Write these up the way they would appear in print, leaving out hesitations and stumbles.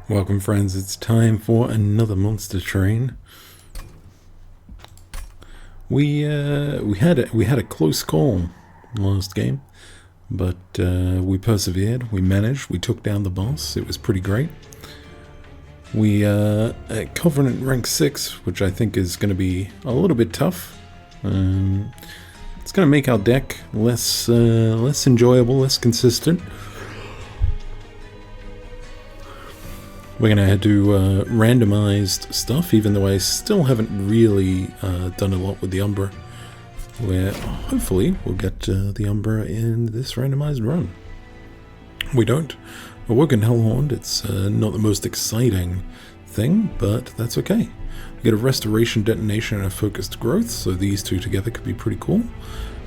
Welcome, friends. It's time for another monster train. We had a close call last game, but we persevered. We managed. We took down the boss. It was pretty great. We at Covenant rank 6, which I think is going to be a little bit tough. It's going to make our deck less enjoyable, less consistent. We're going to do randomized stuff, even though I still haven't really done a lot with the Umbra. Where hopefully we'll get the Umbra in this randomized run. We don't. Awoken Hellhound, it's not the most exciting thing, but that's okay. We get a Restoration Detonation and a Focused Growth, so these two together could be pretty cool.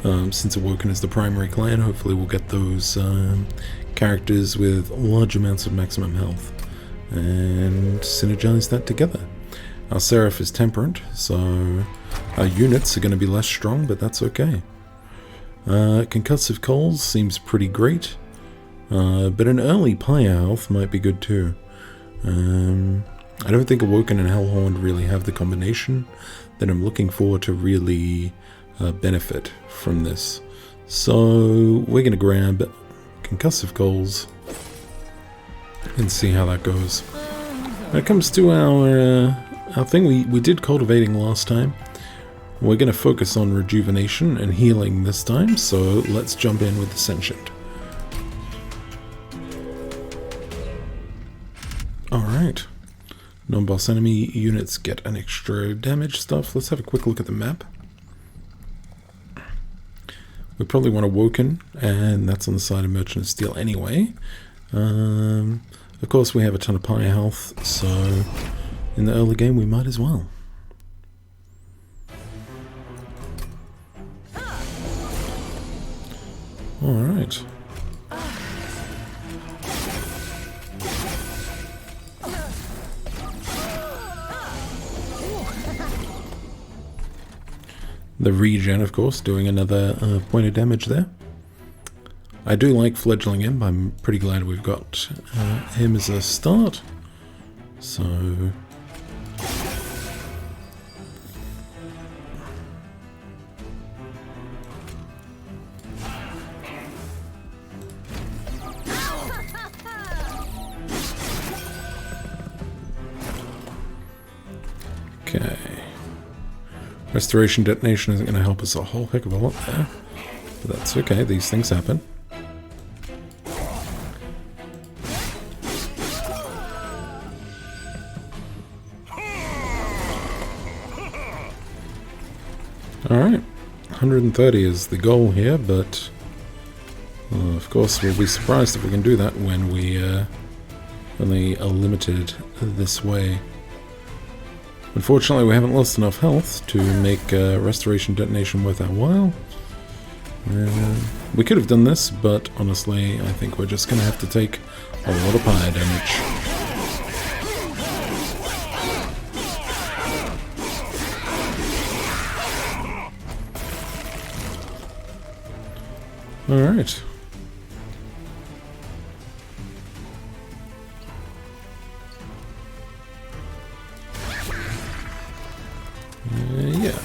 Since Awoken is the primary clan, hopefully we'll get those characters with large amounts of maximum health and synergize that together. Our Seraph is Temperate, so our units are going to be less strong, but that's okay. Concussive Coals seems pretty great, but an early Pyre health might be good too. I don't think Awoken and Hellhound really have the combination that I'm looking for to really benefit from this. So we're going to grab Concussive Coals and see how that goes. When it comes to our thing, we did Cultivating last time. We're going to focus on Rejuvenation and Healing this time, so let's jump in with the Sentient. Alright. Non-boss enemy units get an extra damage stuff. Let's have a quick look at the map. We probably want Awoken, and that's on the side of Merchant of Steel anyway. Of course, we have a ton of Pyre health, so in the early game we might as well. Alright. The regen, of course, doing another point of damage there. I do like Fledgling Imp. I'm pretty glad we've got him as a start. So okay. Restoration Detonation isn't going to help us a whole heck of a lot there, but that's okay. These things happen. Alright, 130 is the goal here, but of course we'll be surprised if we can do that when we only are limited this way. Unfortunately, we haven't lost enough health to make Restoration Detonation worth our while. We could have done this, but honestly, I think we're just going to have to take a lot of Pyre damage. Alright. Yeah.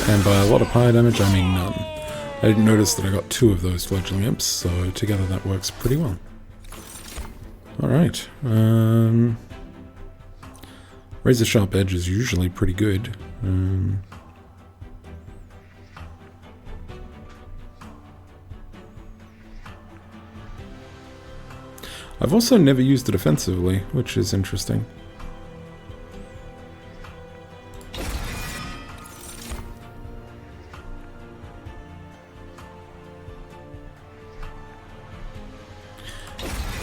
And by a lot of Pyre damage, I mean none. I didn't notice that I got 2 of those Fledgling Imps, so together that works pretty well. Alright. Razor Sharp Edge is usually pretty good. I've also never used it offensively, which is interesting.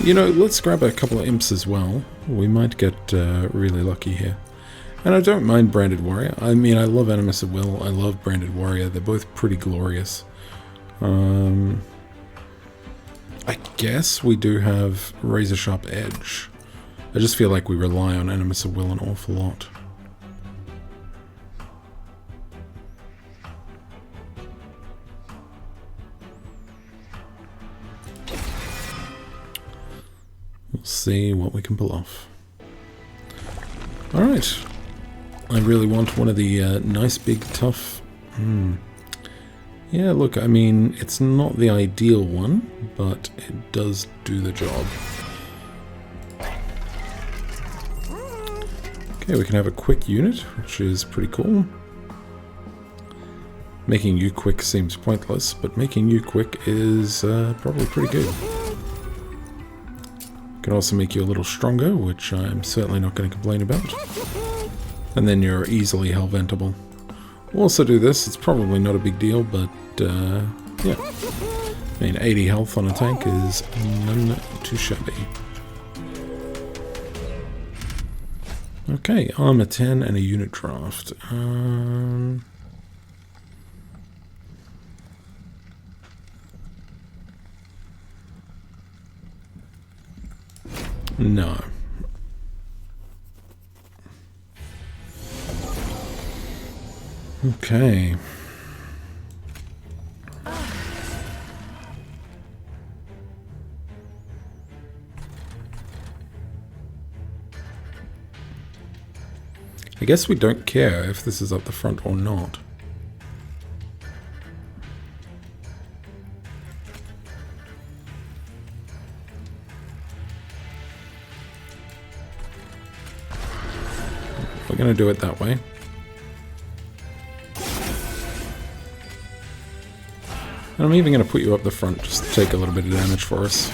You know, let's grab a couple of imps as well. We might get really lucky here. And I don't mind Branded Warrior. I mean, I love Animus at Will. I love Branded Warrior. They're both pretty glorious. I guess we do have Razor Sharp Edge. I just feel like we rely on Animus of Will an awful lot. We'll see what we can pull off. Alright. I really want one of the nice big tough... Yeah, look, I mean, it's not the ideal one, but it does do the job. Okay, we can have a quick unit, which is pretty cool. Making you quick seems pointless, but making you quick is probably pretty good. Can also make you a little stronger, which I'm certainly not going to complain about. And then you're easily hellventable. We'll also do this, it's probably not a big deal, but yeah. I mean, 80 health on a tank is none too shabby. Okay, armor 10 and a unit draft. No. Okay. I guess we don't care if this is up the front or not. We're going to do it that way. And I'm even going to put you up the front just to take a little bit of damage for us.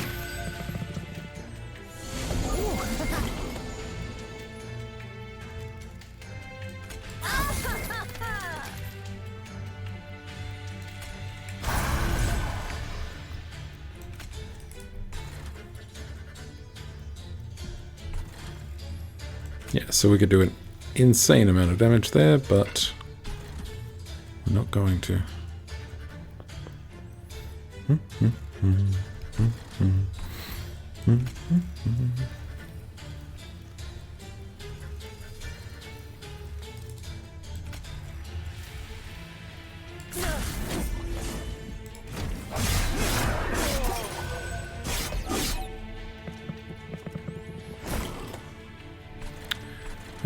Yeah, so we could do an insane amount of damage there, but we're not going to.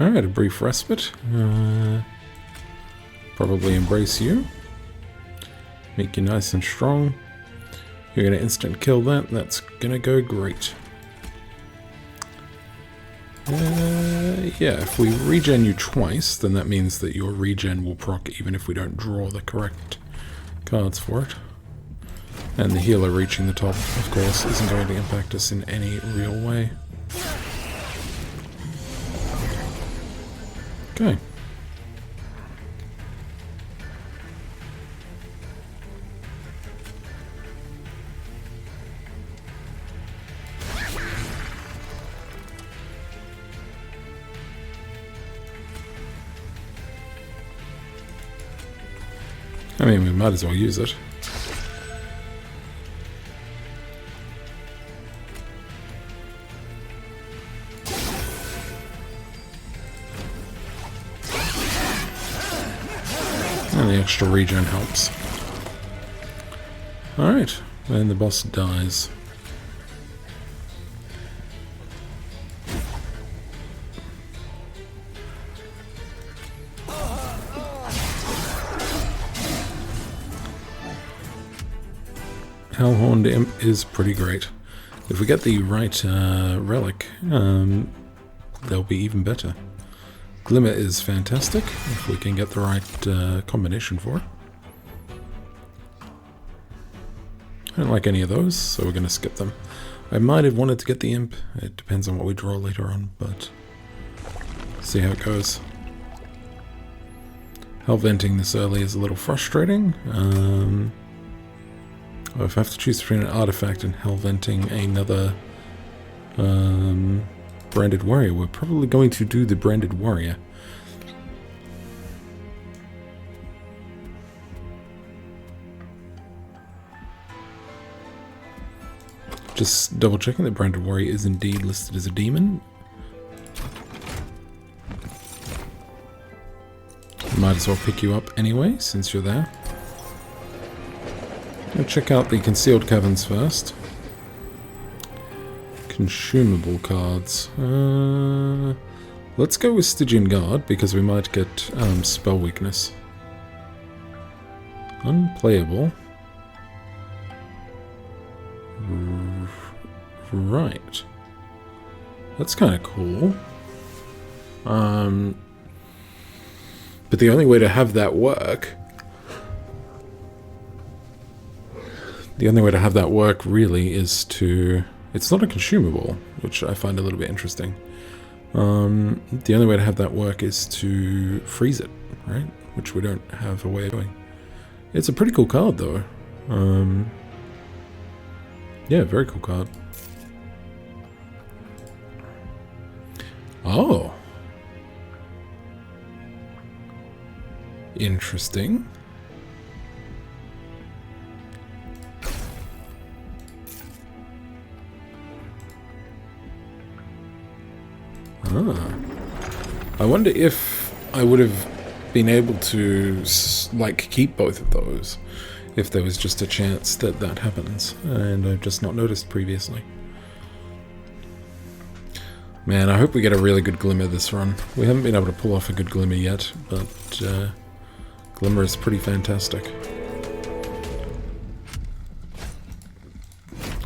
Alright, a brief respite. Probably embrace you. Make you nice and strong. You're going to instant kill that. That's going to go great. Yeah, if we regen you twice, then that means that your regen will proc even if we don't draw the correct cards for it. And the healer reaching the top, of course, isn't going to impact us in any real way. Okay. I mean, we might as well use it. And the extra regen helps. Alright, and the boss dies. Hellhorned Imp is pretty great. If we get the right relic, they'll be even better. Glimmer is fantastic, if we can get the right combination for it. I don't like any of those, so we're going to skip them. I might have wanted to get the Imp, it depends on what we draw later on, but see how it goes. Hellventing this early is a little frustrating. If I have to choose between an artifact and hellventing another branded warrior, we're probably going to do the branded warrior. Just double checking that branded warrior is indeed listed as a demon. Might as well pick you up anyway, since you're there. I'll check out the concealed caverns first. Consumable cards. Let's go with Stygian Guard, because we might get spell weakness. Unplayable. Right. That's kind of cool. But the only way to have that work... The only way to have that work, really, is to... It's not a consumable, which I find a little bit interesting. The only way to have that work is to freeze it, right? Which we don't have a way of doing. It's a pretty cool card, though. Yeah, very cool card. Oh. Interesting. I wonder if I would have been able to, like, keep both of those if there was just a chance that that happens, and I've just not noticed previously. Man, I hope we get a really good Glimmer this run. We haven't been able to pull off a good Glimmer yet, but Glimmer is pretty fantastic.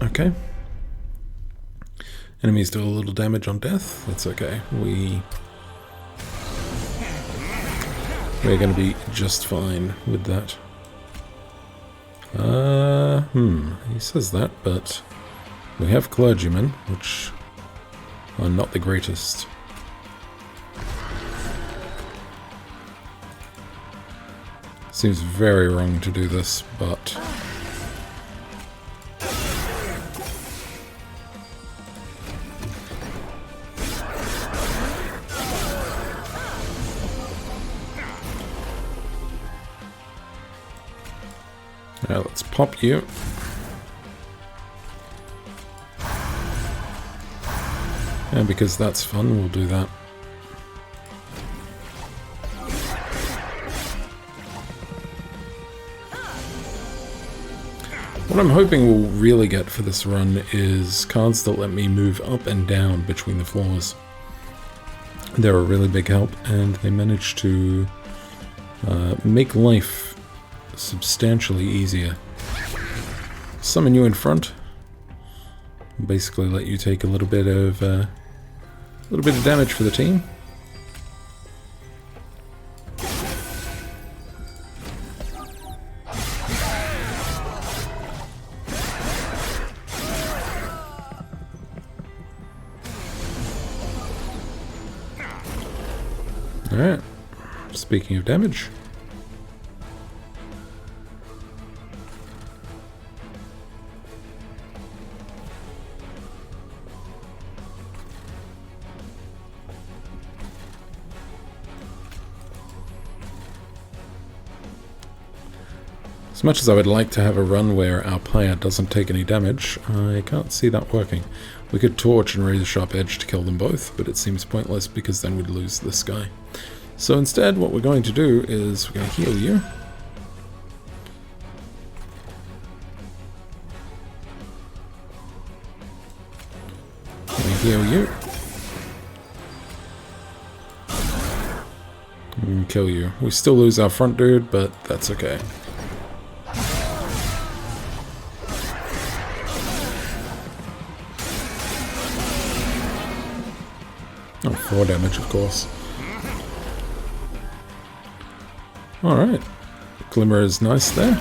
Okay. Enemies do a little damage on death. That's okay. We're going to be just fine with that. He says that, but we have clergymen, which are not the greatest. Seems very wrong to do this, but... Now let's pop you. And because that's fun, we'll do that. What I'm hoping we'll really get for this run is cards that let me move up and down between the floors. They're a really big help, and they manage to make life substantially easier. Summon you in front. Basically let you take a little bit of damage for the team. Alright. Speaking of damage. As much as I would like to have a run where our player doesn't take any damage, I can't see that working. We could torch and raise a sharp edge to kill them both, but it seems pointless because then we'd lose this guy. So instead, what we're going to do is we're going to heal you. Heal you. And kill you. We still lose our front dude, but that's okay. Oh, 4 damage, of course. Alright. Glimmer is nice there.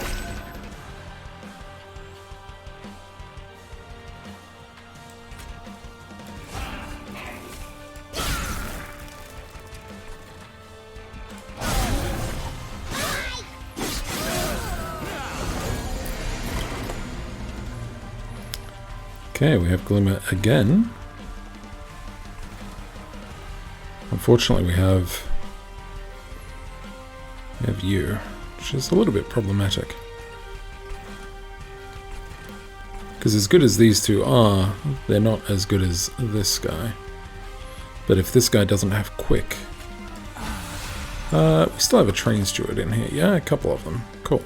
Okay, we have Glimmer again. Unfortunately, we have you, which is a little bit problematic. Because as good as these two are, they're not as good as this guy. But if this guy doesn't have quick... we still have a train steward in here. Yeah, a couple of them. Cool.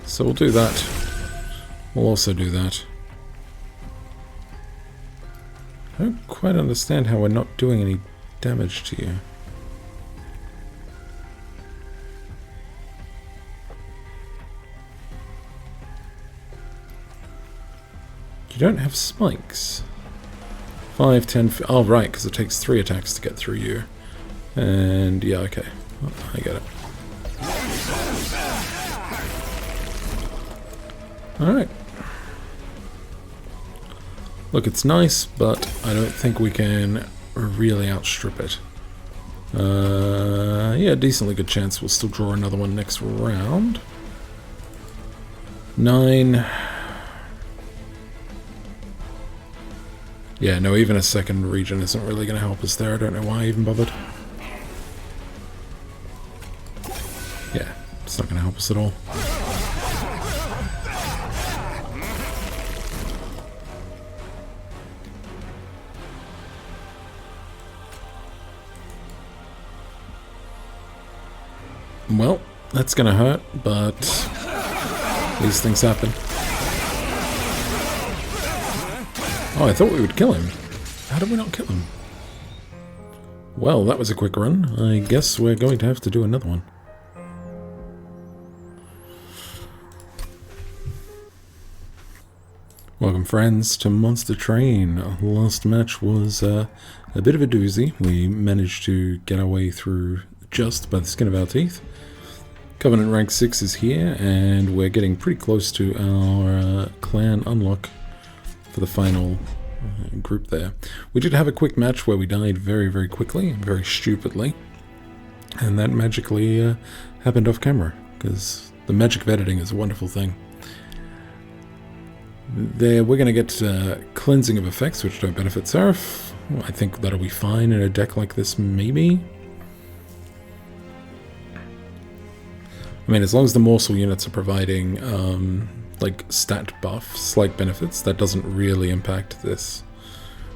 So we'll do that. We'll also do that. I don't quite understand how we're not doing any damage to you. You don't have spikes. 5, 10... Oh, right, because it takes 3 attacks to get through you. And, yeah, okay. Oh, I get it. Alright. Look, it's nice, but I don't think we can really outstrip it. Yeah, decently good chance we'll still draw another one next round. 9... Yeah, no, even a second region isn't really going to help us there. I don't know why I even bothered. Yeah, it's not going to help us at all. Well, that's going to hurt, but these things happen. Oh, I thought we would kill him. How did we not kill him? Well, that was a quick run. I guess we're going to have to do another one. Welcome, friends, to Monster Train. Last match was a bit of a doozy. We managed to get our way through just by the skin of our teeth. Covenant rank 6 is here, and we're getting pretty close to our clan unlock for the final group there. We did have a quick match where we died very, very quickly, very stupidly, and that magically happened off camera, because the magic of editing is a wonderful thing. There, we're going to get cleansing of effects, which don't benefit Seraph. I think that'll be fine in a deck like this, maybe. I mean, as long as the morsel units are providing like stat buffs, like benefits, that doesn't really impact this.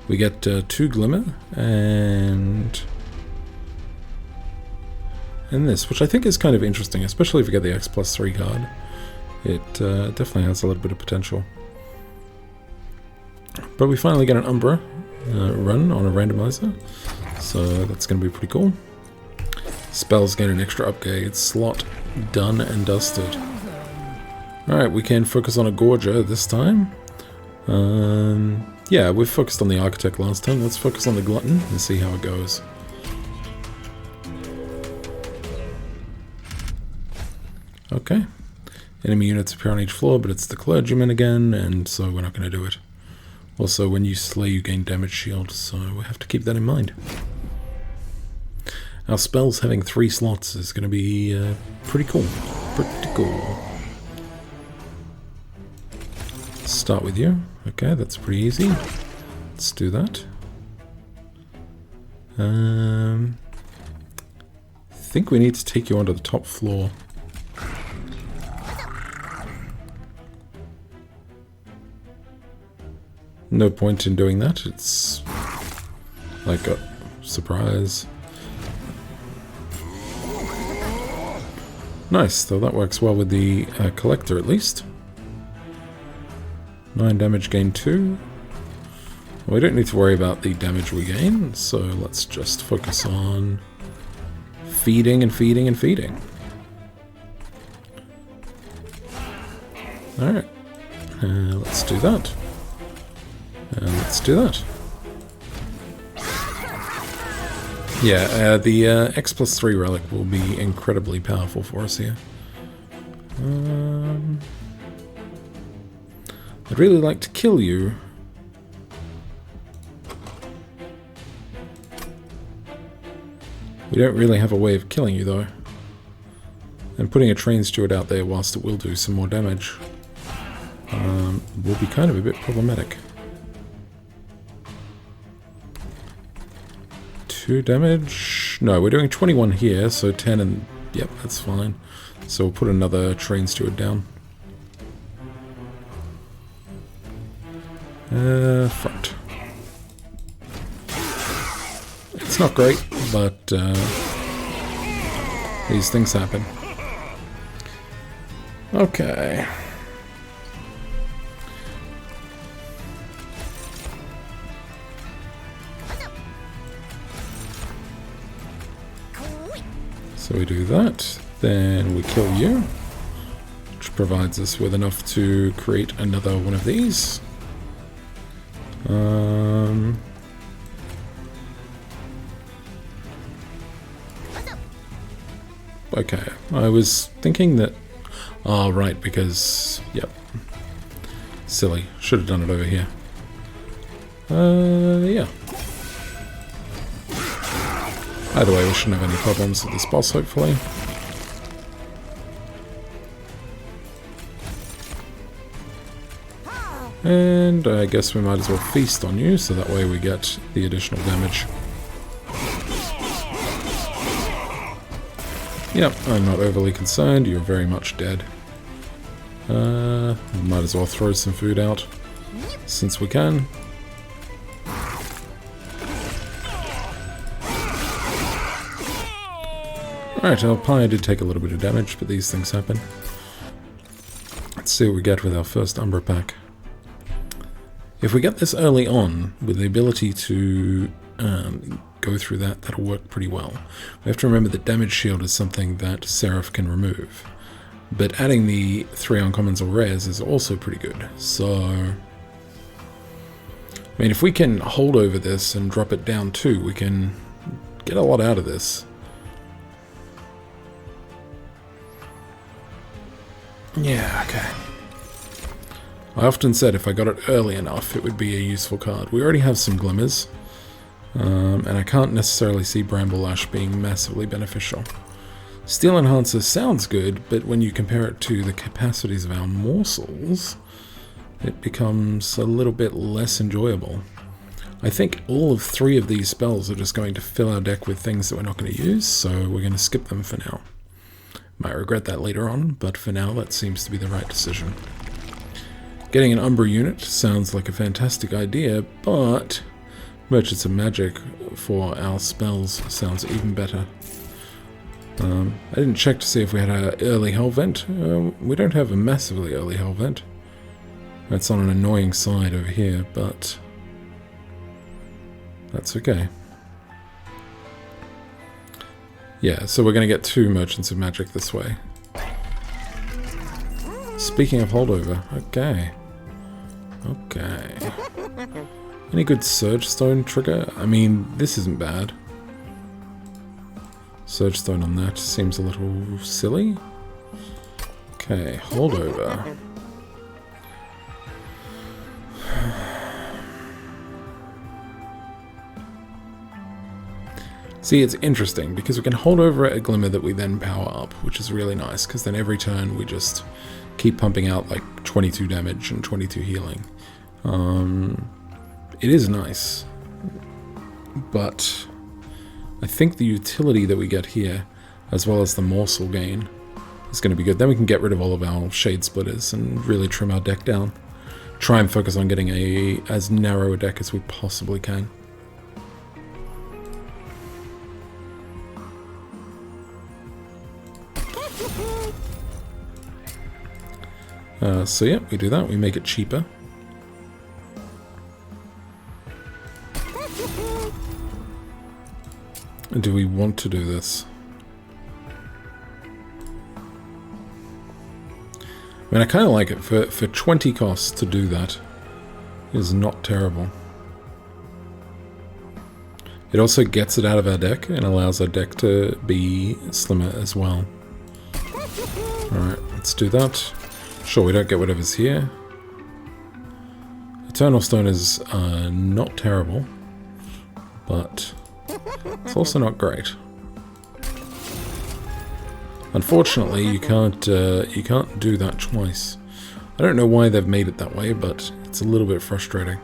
We get 2 Glimmer and this, which I think is kind of interesting, especially if you get the X+3 card. It definitely has a little bit of potential. But we finally get an Umbra run on a randomizer, so that's going to be pretty cool. Spells get an extra upgrade slot, done and dusted. Alright, we can focus on a Gorger this time. Yeah, we've focused on the Architect last time. Let's focus on the Glutton and see how it goes. Okay. Enemy units appear on each floor, but it's the Clergyman again, and so we're not going to do it. Also, when you slay, you gain damage shield, so we have to keep that in mind. Our spells having 3 slots is going to be pretty cool. Pretty cool. Start with you. Okay, that's pretty easy. Let's do that. I think we need to take you onto the top floor. No point in doing that. It's like a surprise. Nice, so that works well with the Collector at least. 9 damage gain 2. We don't need to worry about the damage we gain, so let's just focus on feeding and feeding and feeding. Alright, let's do that. Let's do that. Yeah, the X+3 relic will be incredibly powerful for us here. I'd really like to kill you. We don't really have a way of killing you, though. And putting a train steward out there, whilst it will do some more damage, will be kind of a bit problematic. 2 damage? No, we're doing 21 here, so 10 and... Yep, that's fine. So we'll put another train steward down. Front. It's not great, but these things happen. Okay. So we do that, then we kill you, which provides us with enough to create another one of these. Okay, I was thinking that... Oh, right, because... Yep. Silly. Should have done it over here. Yeah. Either way, we shouldn't have any problems with this boss, hopefully. And I guess we might as well feast on you, so that way we get the additional damage. Yep, I'm not overly concerned. You're very much dead. Might as well throw some food out, since we can. Alright, our pie did take a little bit of damage, but these things happen. Let's see what we get with our first Umbra pack. If we get this early on, with the ability to go through that, that'll work pretty well. We have to remember that damage shield is something that Seraph can remove. But adding the 3 uncommons or rares is also pretty good. So, I mean, if we can hold over this and drop it down too, we can get a lot out of this. Yeah, okay. I often said if I got it early enough, it would be a useful card. We already have some glimmers, and I can't necessarily see Bramble Ash being massively beneficial. Steel Enhancer sounds good, but when you compare it to the capacities of our morsels, it becomes a little bit less enjoyable. I think all of 3 of these spells are just going to fill our deck with things that we're not going to use, so we're going to skip them for now. Might regret that later on, but for now that seems to be the right decision. Getting an Umbra unit sounds like a fantastic idea, but Merchants of Magic for our spells sounds even better. I didn't check to see if we had an early Hell Vent. We don't have a massively early Hell Vent. That's on an annoying side over here, but that's okay. Yeah, so we're going to get 2 Merchants of Magic this way. Speaking of holdover, okay. Okay. Any good Surge Stone trigger? I mean, this isn't bad. Surge Stone on that seems a little silly. Okay, holdover. See, it's interesting, because we can hold over a Glimmer that we then power up, which is really nice, because then every turn we just keep pumping out like 22 damage and 22 healing. It is nice, but I think the utility that we get here, as well as the morsel gain, is going to be good. Then we can get rid of all of our Shade Splitters and really trim our deck down. Try and focus on getting as narrow a deck as we possibly can. So yeah, we do that. We make it cheaper. Do we want to do this? I mean, I kind of like it. For 20 costs to do that is not terrible. It also gets it out of our deck and allows our deck to be slimmer as well. Alright, let's do that. Sure, we don't get whatever's here. Eternal Stone is not terrible, but it's also not great. Unfortunately, you can't do that twice. I don't know why they've made it that way, but it's a little bit frustrating.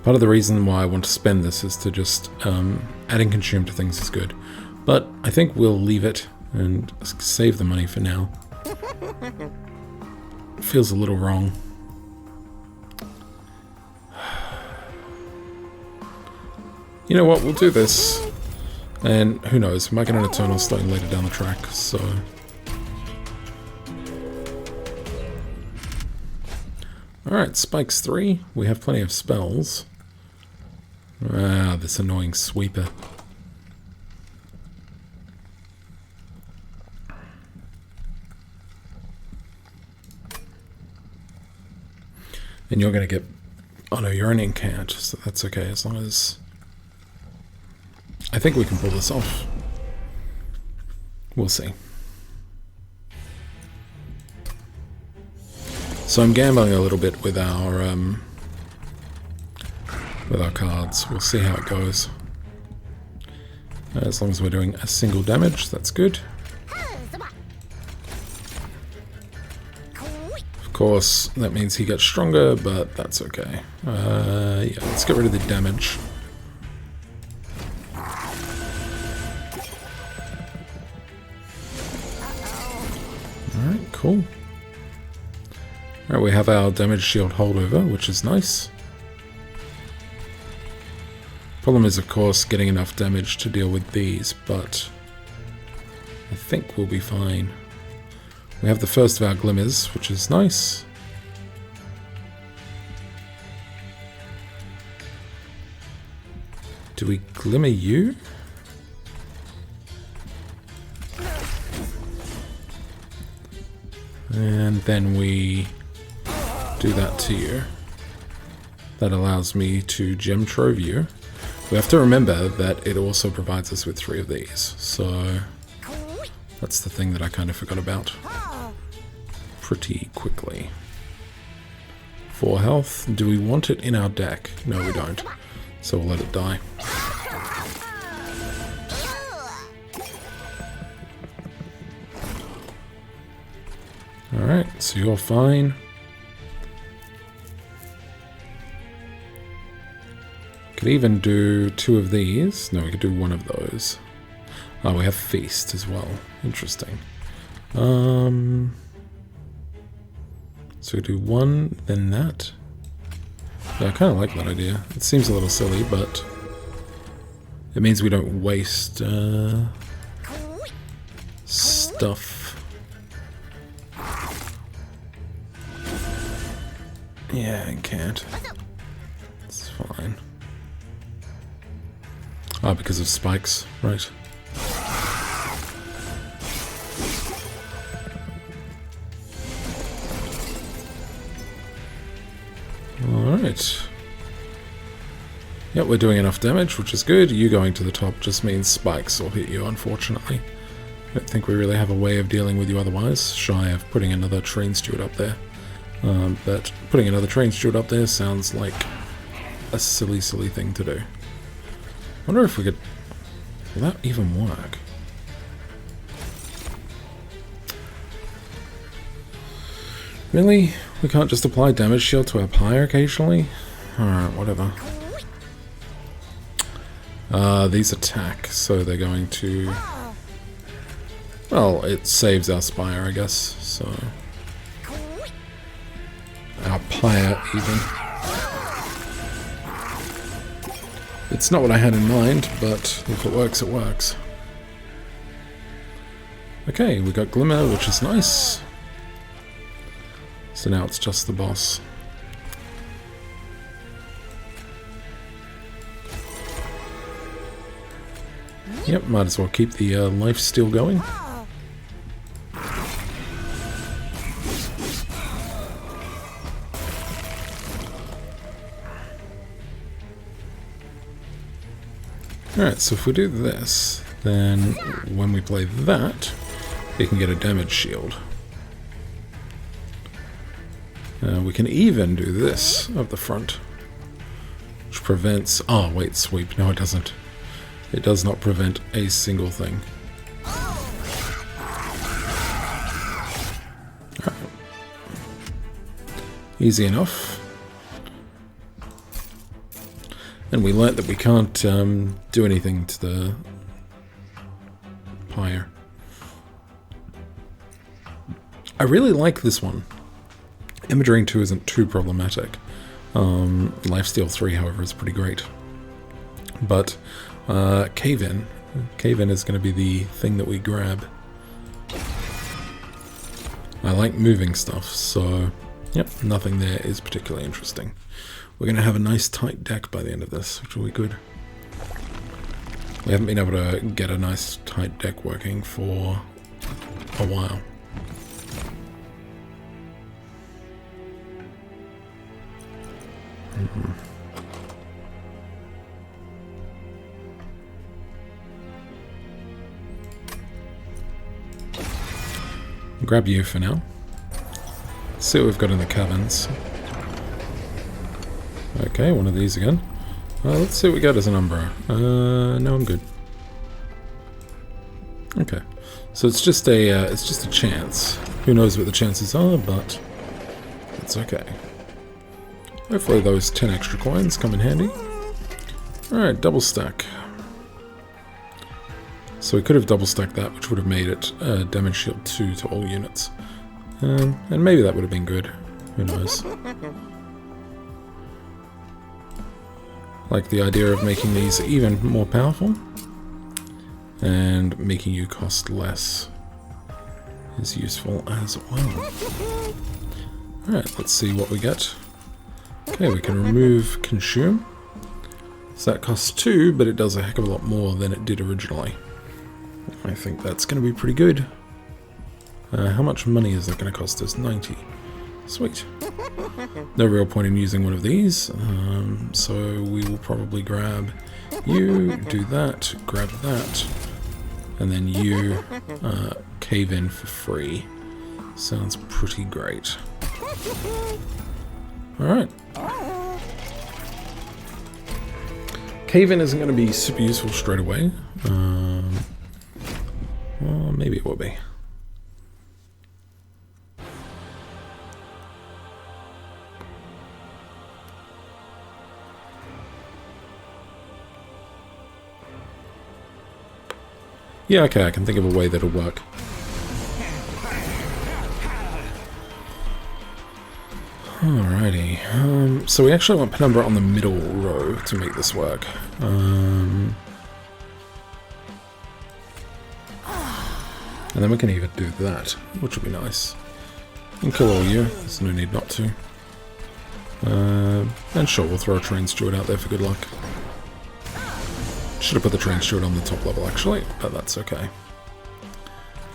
Part of the reason why I want to spend this is to just adding consume to things is good, but I think we'll leave it and save the money for now. It feels a little wrong. You know what, we'll do this, and who knows, we might get an Eternal Stone later down the track, so Alright, spikes 3. We have plenty of spells. Ah, this annoying sweeper. And you're going to get... Oh no, you're an incant, so that's okay, as long as... I think we can pull this off. We'll see. So I'm gambling a little bit with our cards. We'll see how it goes. As long as we're doing a single damage, that's good. Of course, that means he gets stronger, but that's okay. Yeah, let's get rid of the damage. Alright, cool. Alright, we have our damage shield holdover, which is nice. Problem is, of course, getting enough damage to deal with these, but I think we'll be fine. We have the first of our glimmers, which is nice. Do we glimmer you? And then we do that to you. That allows me to gem trove you. We have to remember that it also provides us with 3 of these, so that's the thing that I kind of forgot about pretty quickly. 4 health. Do we want it in our deck? No, we don't. So we'll let it die. Alright, so you're fine. Could even do 2 of these. No, we could do 1 of those. Oh, we have Feast as well. Interesting. So we do 1, then that. Yeah, I kind of like that idea. It seems a little silly, but it means we don't waste stuff. Yeah, I can't. It's fine. Ah, because of spikes, right. Alright. Yep, we're doing enough damage, which is good. You going to the top just means spikes will hit you, unfortunately. I don't think we really have a way of dealing with you otherwise, shy of putting another train steward up there. But putting another train steward up there sounds like a silly, silly thing to do. I wonder if we could... Will that even work? Really? We can't just apply damage shield to our pyre occasionally? Alright, whatever. These attack, so they're going to... Well, it saves our spire, I guess, so... Our pyre, even. It's not what I had in mind, but if it works, it works. Okay, we got Glimmer, which is nice. So now it's just the boss. Yep, might as well keep the life steal going. Alright, so if we do this, then when we play that, we can get a damage shield. We can even do this up the front, which prevents... Oh, wait, sweep. No, it doesn't. It does not prevent a single thing. Right. Easy enough. And we learnt that we can't do anything to the pyre. I really like this one. Imaging 2 isn't too problematic. Lifesteal 3, however, is pretty great. But Cave-In. Cave-In is going to be the thing that we grab. I like moving stuff, so Yep, nothing there is particularly interesting. We're going to have a nice tight deck by the end of this, which will be good. We haven't been able to get a nice tight deck working for a while. Grab you for now. See what we've got in the caverns. Okay, one of these again. Let's see what we got as an Umbra. No, I'm good. Okay, so it's just a chance. Who knows what the chances are, but it's okay. Hopefully those 10 extra coins come in handy. All right, double stack. So we could have double stacked that, which would have made it damage shield 2 to all units. And maybe that would have been good. Who knows? Like the idea of making these even more powerful and making you cost less is useful as well. Alright, let's see what we get. Okay, we can remove consume. So that costs 2, but it does a heck of a lot more than it did originally. I think that's going to be pretty good. How much money is that going to cost us? 90. Sweet. No real point in using one of these, so we will probably grab you, do that, grab that, and then you cave in for free. Sounds pretty great. Alright. Cave in isn't going to be super useful straight away. Well, maybe it will be. Yeah, okay, I can think of a way that'll work. Alrighty, so we actually want Penumbra on the middle row to make this work. And then we can even do that, which would be nice. And kill all you, there's no need not to. And sure, we'll throw a train steward out there for good luck. Should have put the train steward on the top level actually, but that's okay.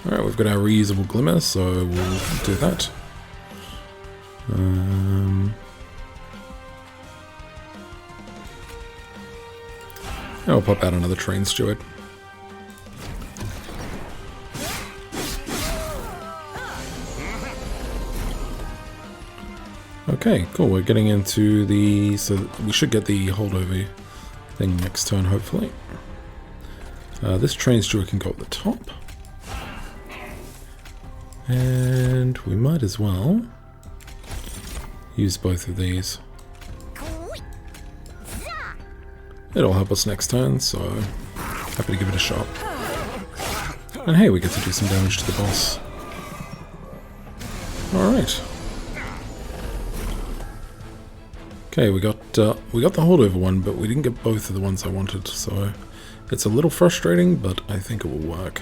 Alright, we've got our reusable glimmer, so we'll do that. I'll pop out another train steward. Okay, cool, we're getting into the... so we should get the holdover thing next turn, hopefully. This train steward can go at the top. And we might as well use both of these. It'll help us next turn, so happy to give it a shot. And hey, we get to do some damage to the boss. Alright. Okay, we got the holdover one, but we didn't get both of the ones I wanted, so it's a little frustrating, but I think it will work.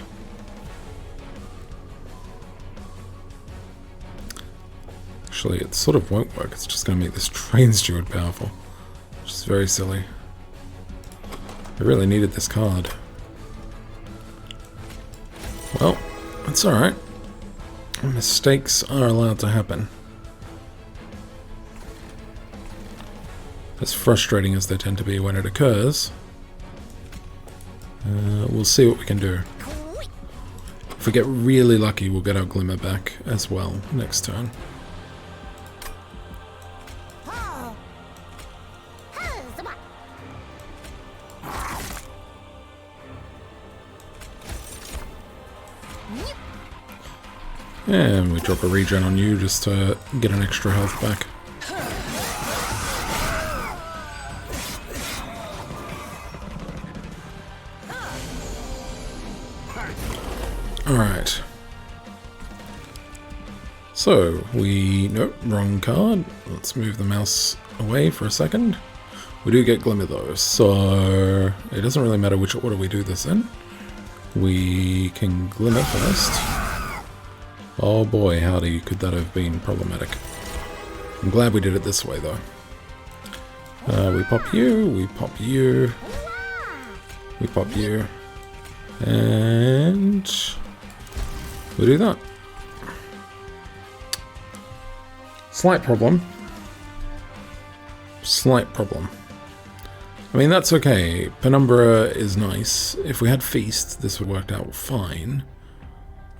Actually, it sort of won't work. It's just going to make this train steward powerful, which is very silly. I really needed this card. Well, it's alright. Mistakes are allowed to happen. As frustrating as they tend to be when it occurs, we'll see what we can do. If we get really lucky, we'll get our glimmer back as well next turn. And we drop a regen on you just to get an extra health back. Alright. So, nope, wrong card. Let's move the mouse away for a second. We do get Glimmer though, so it doesn't really matter which order we do this in. We can Glimmer first. Oh boy, howdy, could that have been problematic. I'm glad we did it this way, though. We pop you, we pop you, we pop you, and we do that. Slight problem. Slight problem. I mean, that's okay. Penumbra is nice. If we had Feast, this would have worked out fine.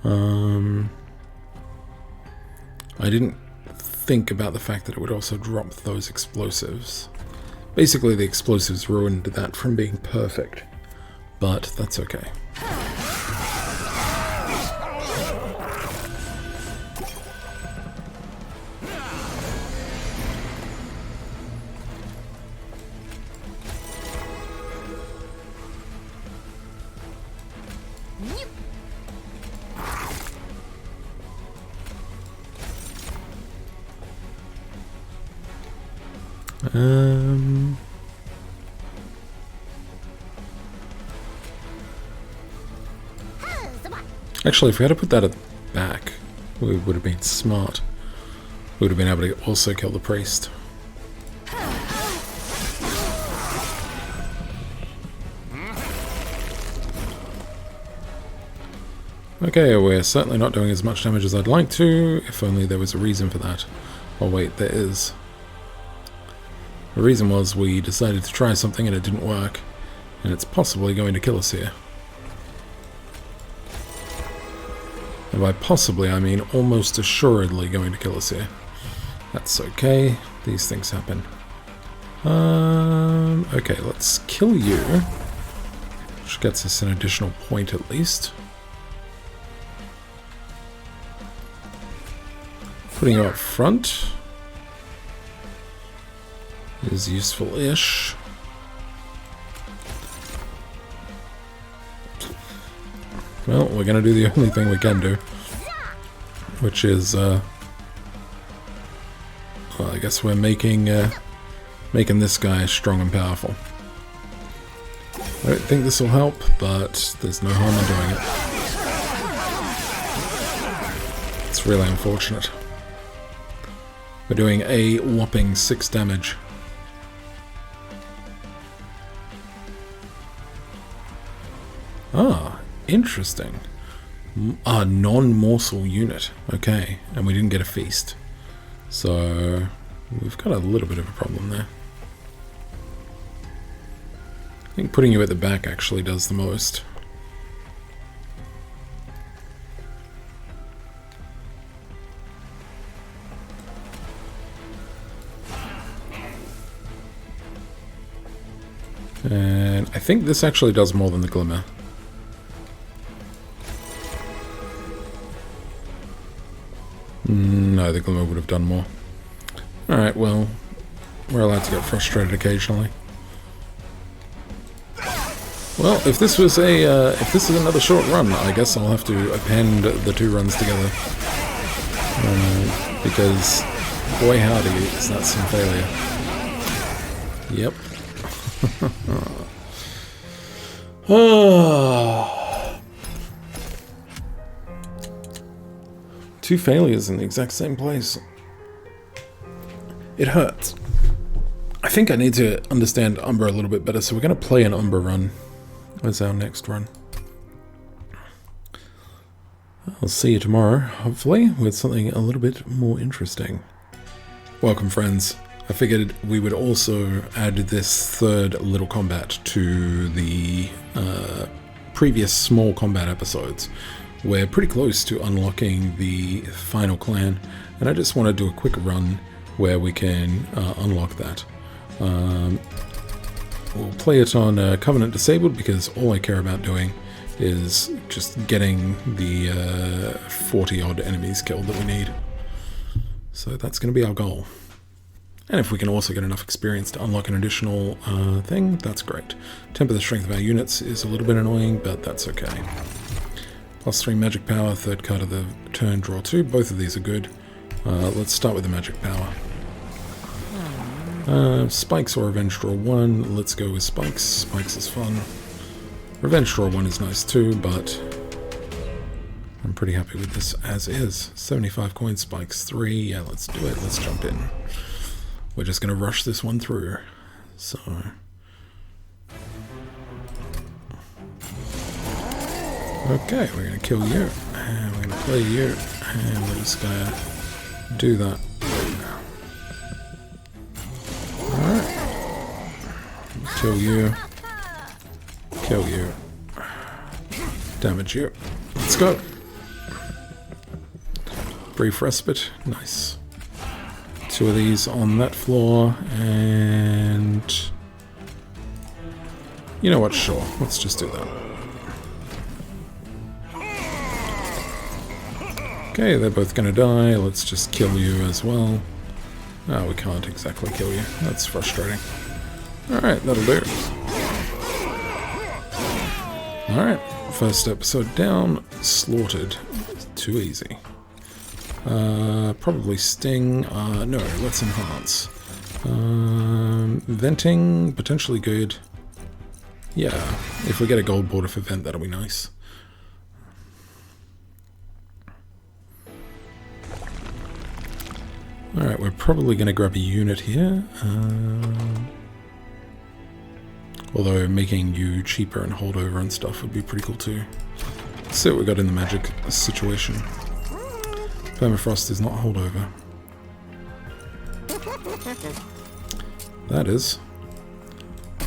I didn't think about the fact that it would also drop those explosives. Basically, the explosives ruined that from being perfect. But that's okay. Actually, if we had to put that at the back, we would have been smart. We would have been able to also kill the priest. Okay, we're certainly not doing as much damage as I'd like to, if only there was a reason for that. Oh wait, there is. The reason was we decided to try something and it didn't work, and it's possibly going to kill us here. And by possibly, I mean almost assuredly going to kill us here. That's okay. These things happen. Okay, let's kill you. Which gets us an additional point at least. Putting you up front is useful-ish. Well, we're going to do the only thing we can do, which is, well, I guess we're making this guy strong and powerful. I don't think this will help, but there's no harm in doing it. It's really unfortunate. We're doing a whopping 6 damage. Ah, interesting. A non-morsel unit. Okay, and we didn't get a feast. So, we've got a little bit of a problem there. I think putting you at the back actually does the most. And I think this actually does more than the glimmer. No, the glimmer would have done more. Alright, well, we're allowed to get frustrated occasionally. Well, if this was if this is another short run, I guess I'll have to append the 2 runs together. Because, boy howdy, is that some failure. Yep. Two failures in the exact same place. It hurts. I think I need to understand Umbra a little bit better, so we're going to play an Umbra run as our next run. I'll see you tomorrow, hopefully, with something a little bit more interesting. Welcome, friends. I figured we would also add this 3rd little combat to the previous small combat episodes. We're pretty close to unlocking the final clan, and I just want to do a quick run where we can unlock that. We'll play it on Covenant Disabled because all I care about doing is just getting the 40-odd enemies killed that we need. So that's going to be our goal. And if we can also get enough experience to unlock an additional thing, that's great. Temper the strength of our units is a little bit annoying, but that's okay. +3 magic power, 3rd card of the turn, draw 2. Both of these are good. Let's start with the magic power. Spikes or Revenge, draw 1. Let's go with Spikes. Spikes is fun. Revenge, draw 1 is nice too, but I'm pretty happy with this as is. 75 coin spikes, 3. Yeah, let's do it. Let's jump in. We're just going to rush this one through. So... okay, we're going to kill you. And we're going to play you. And we're just going to do that. Alright. Kill you. Kill you. Damage you. Let's go. Brief respite. Nice. 2 of these on that floor. And... you know what? Sure. Let's just do that. Okay, they're both going to die. Let's just kill you as well. Oh, we can't exactly kill you. That's frustrating. Alright, that'll do. Alright, first episode down. Slaughtered. Too easy. Probably sting. No, let's enhance. Venting, potentially good. Yeah, if we get a gold border for vent, that'll be nice. Alright, we're probably going to grab a unit here. Although making you cheaper and holdover and stuff would be pretty cool too. Let's see what we got in the magic situation. Permafrost is not holdover. That is.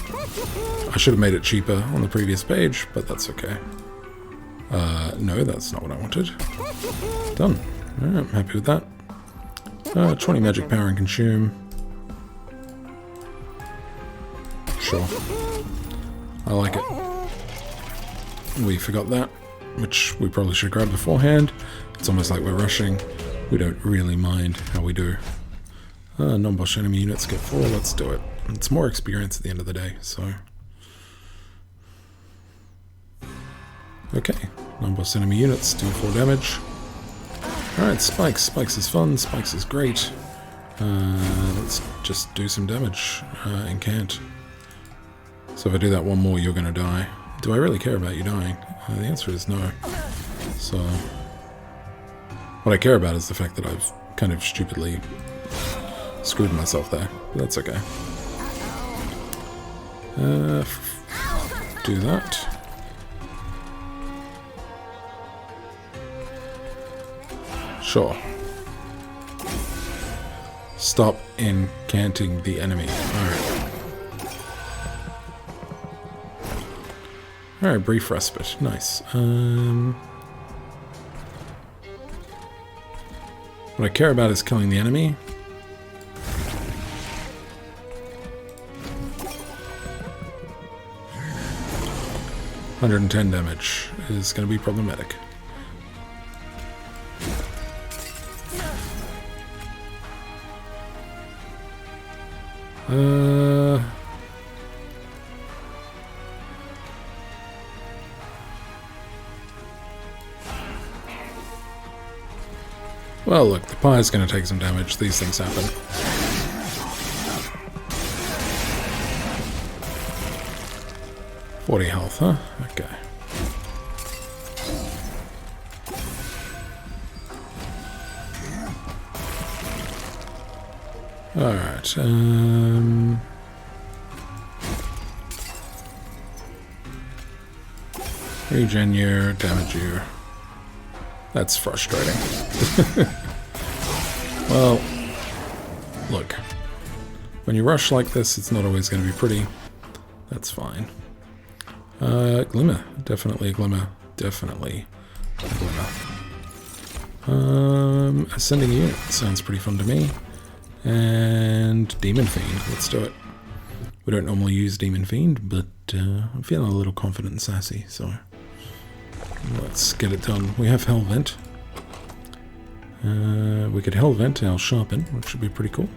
I should have made it cheaper on the previous page, but that's okay. No, that's not what I wanted. Done. Alright, I'm happy with that. 20 magic power and consume. Sure. I like it. We forgot that, which we probably should grab beforehand. It's almost like we're rushing. We don't really mind how we do. Non-boss enemy units get 4. Let's do it. It's more experience at the end of the day, so... okay. Non-boss enemy units do 4 damage. Alright, spikes. Spikes is fun. Spikes is great. Let's just do some damage. Incant. So if I do that one more, you're going to die. Do I really care about you dying? The answer is no. So... what I care about is the fact that I've kind of stupidly screwed myself there. But that's okay. Do that. Sure. Stop incanting the enemy. Alright. Alright, brief respite. Nice. What I care about is killing the enemy. $110 damage is going to be problematic. Well, look, the pie's going to take some damage. These things happen. $40 health, huh? Okay. Alright, regen you, damage you. That's frustrating. Well, look. When you rush like this, it's not always going to be pretty. That's fine. Glimmer. Definitely a glimmer. Definitely a glimmer. Ascending unit. Sounds pretty fun to me. And Demon Fiend. Let's do it. We don't normally use Demon Fiend, but I'm feeling a little confident and sassy, so let's get it done. We have Hell Vent. We could Hell Vent our Sharpen, which would be pretty cool.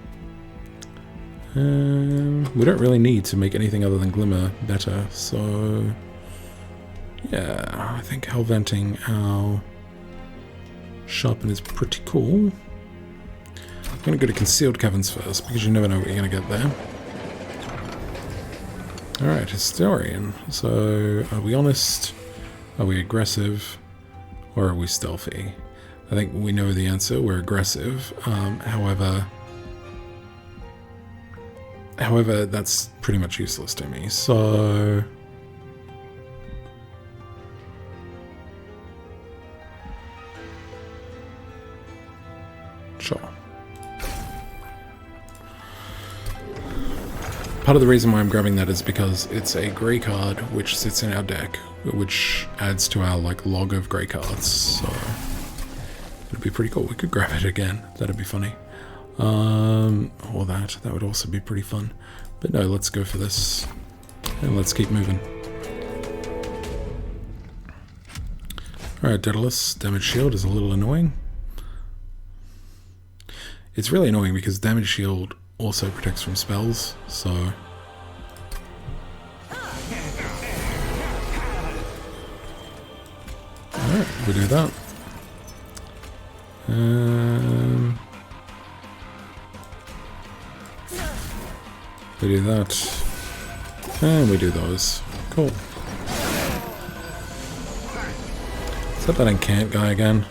We don't really need to make anything other than Glimmer better, so yeah, I think Hell Venting our Sharpen is pretty cool. I'm going to go to Concealed Caverns first, because you never know what you're going to get there. Alright, Historian. So, are we honest? Are we aggressive? Or are we stealthy? I think we know the answer. We're aggressive. However, that's pretty much useless to me. So... sure. Part of the reason why I'm grabbing that is because it's a grey card which sits in our deck, which adds to our log of grey cards. So it'd be pretty cool. We could grab it again. That'd be funny. Or that would also be pretty fun. But no, let's go for this. And let's keep moving. Alright, Daedalus. Damage shield is a little annoying. It's really annoying because damage shield also protects from spells, so... alright, we do that. We do that. And we do those. Cool. Is that incant guy again?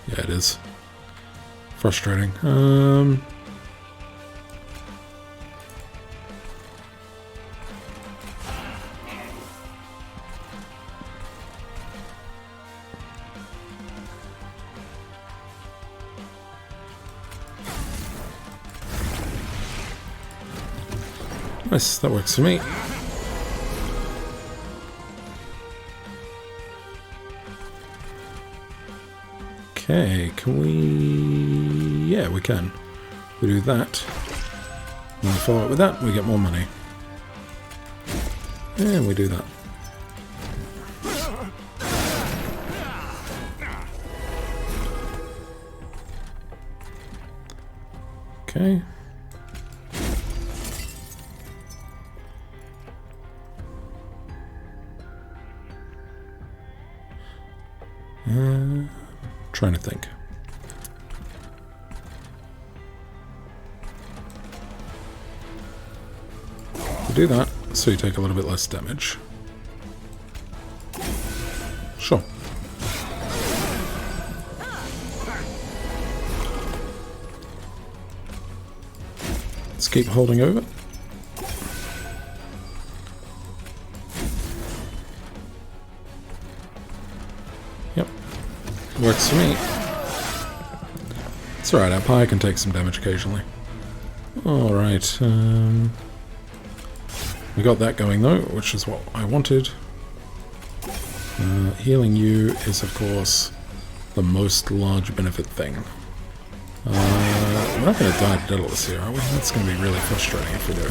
Yeah, it is. Frustrating. Nice, that works for me. Okay, can we... yeah, we can. We do that. And we follow it with that, we get more money. And we do that. Okay. Trying to think. We do that, so you take a little bit less damage. Sure. Let's keep holding over. Yep. Works for me. It's alright, our pie can take some damage occasionally. Alright, we got that going though, which is what I wanted. Healing you is of course the most large benefit thing. We're not going to die to Daedalus here, are we? That's going to be really frustrating if we do.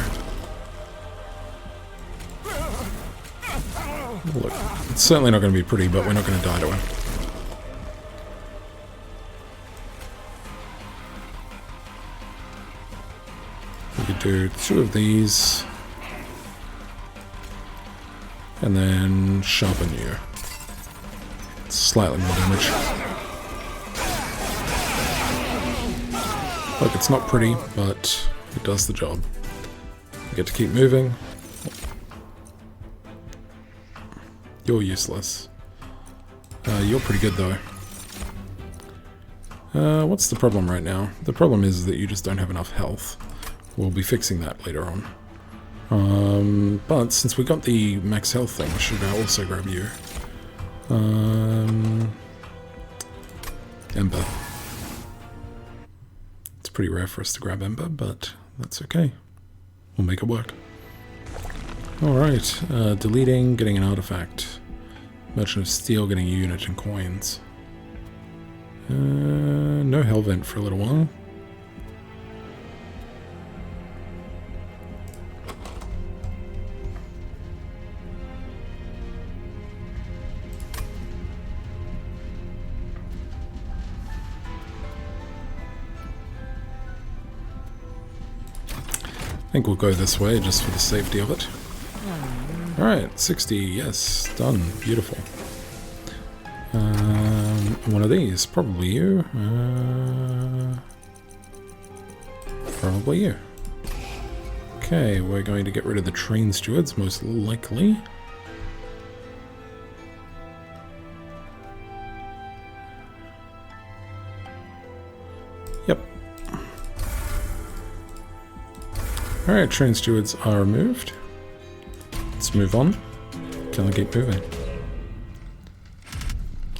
Look, it's certainly not going to be pretty, but we're not going to die to him. We could do 2 of these. And then sharpen you. Slightly more damage. Look, it's not pretty, but it does the job. We get to keep moving. You're useless. You're pretty good though. What's the problem right now? The problem is that you just don't have enough health. We'll be fixing that later on. But since we got the max health thing, should I also grab you? Ember. It's pretty rare for us to grab Ember, but that's okay. We'll make it work. Alright, deleting, getting an artifact. Merchant of Steel, getting a unit and coins. No Hellvent for a little while. I think we'll go this way just for the safety of it. Alright, 60, yes, done, beautiful. One of these, probably you. Probably you. Okay, we're going to get rid of the train stewards, most likely. Alright, train stewards are removed. Let's move on. Can I keep moving?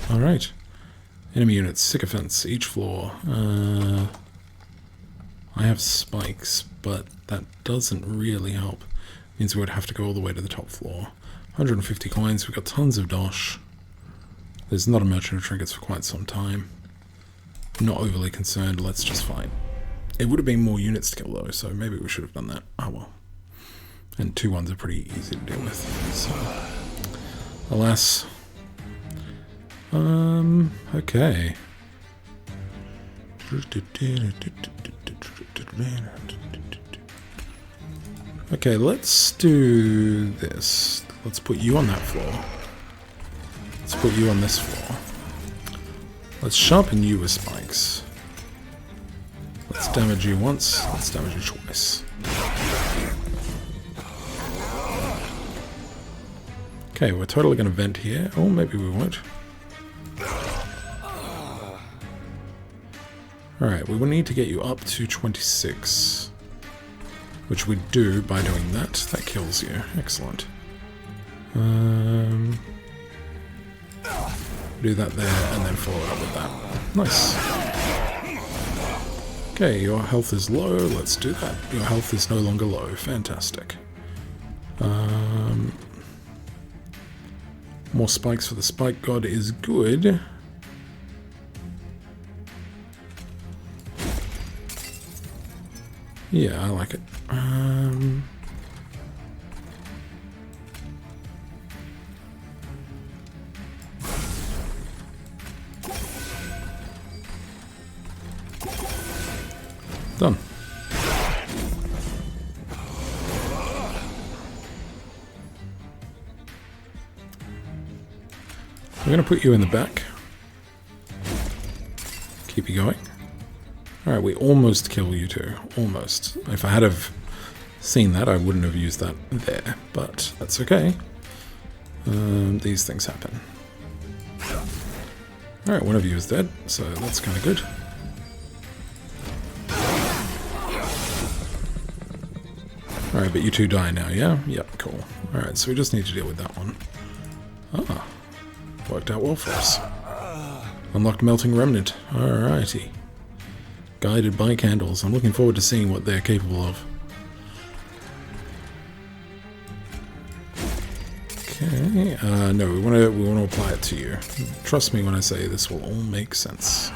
Alright. Enemy units, sycophants, each floor. I have spikes, but that doesn't really help. Means we would have to go all the way to the top floor. 150 coins, we've got tons of dosh. There's not a merchant of trinkets for quite some time. Not overly concerned, let's just fight. It would have been more units to kill though, so maybe we should have done that. Oh well. And 2-1s are pretty easy to deal with. So, alas. Okay. Okay, let's do this. Let's put you on that floor. Let's put you on this floor. Let's sharpen you with spikes. Let's damage you once, let's damage you twice. Okay, we're totally going to vent here. Oh, maybe we won't. Alright, we will need to get you up to 26. Which we do by doing that. That kills you. Excellent. Do that there and then follow up with that. Nice. Okay, your health is low. Let's do that. Your health is no longer low. Fantastic. More spikes for the spike god is good. Yeah, I like it. Done. I'm going to put you in the back. Keep you going. Alright, we almost kill you two. Almost. If I had have seen that, I wouldn't have used that there. But that's okay. These things happen. Alright, one of you is dead, so that's kind of good. Alright, but you two die now, yeah? Yep, cool. Alright, so we just need to deal with that one. Ah, worked out well for us. Unlocked Melting Remnant. Alrighty. Guided by candles. I'm looking forward to seeing what they're capable of. Okay, no, we want to apply it to you. Trust me when I say this will all make sense.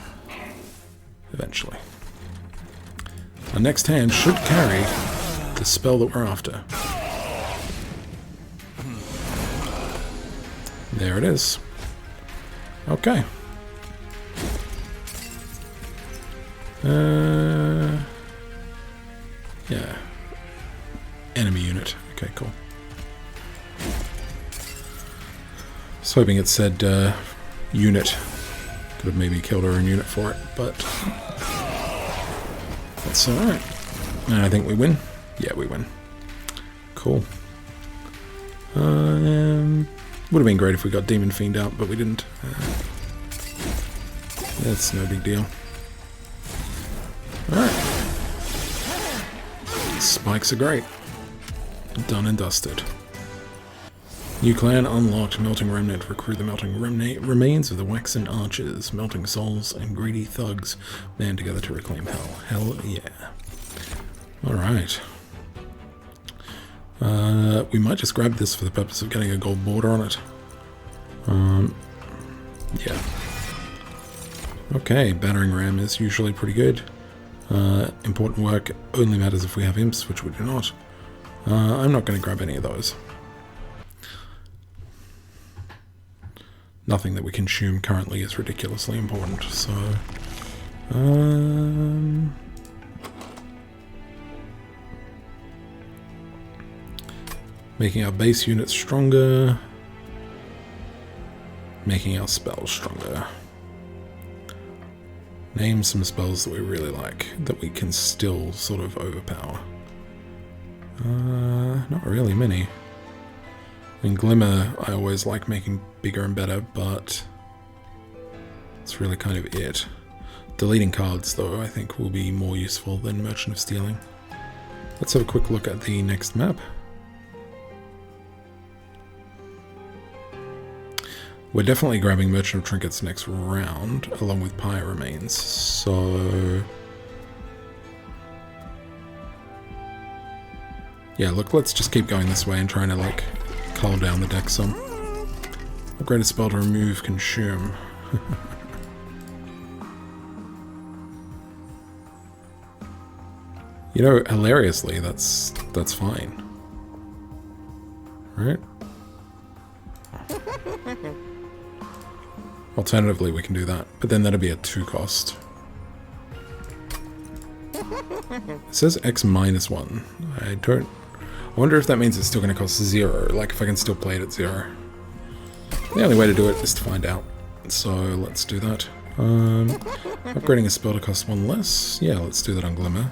Eventually. Our next hand should carry the spell that we're after. There it is. Okay. Yeah. Enemy unit. Okay, cool. I was hoping it said unit. Could have maybe killed our own unit for it, but that's alright. And I think we win. Yeah, we win. Cool. Would have been great if we got Demon Fiend out, but we didn't. That's no big deal. Alright. Spikes are great. Done and dusted. New clan unlocked. Melting Remnant. Recruit the Melting remains of the Waxen Archers, Melting Souls, and Greedy Thugs band together to reclaim hell. Hell yeah. Alright. We might just grab this for the purpose of getting a gold border on it. Yeah. Okay, battering ram is usually pretty good. Important work only matters if we have imps, which we do not. I'm not going to grab any of those. Nothing that we consume currently is ridiculously important, so... making our base units stronger. Making our spells stronger. Name some spells that we really like, that we can still sort of overpower. Not really many. In Glimmer, I always like making bigger and better, but it's really kind of it. Deleting cards, though, I think will be more useful than Merchant of Stealing. Let's have a quick look at the next map. We're definitely grabbing Merchant of Trinkets next round, along with Pyre Remains, so... yeah, look, let's just keep going this way and trying to, like, cull down the deck some. Upgrade a spell to remove Consume. You know, hilariously, that's fine. Right? Alternatively, we can do that, but then that'd be a 2 cost. It says X minus 1. I wonder if that means it's still going to cost 0, like if I can still play it at 0. The only way to do it is to find out. So let's do that. Upgrading a spell to cost 1 less. Yeah, let's do that on Glimmer.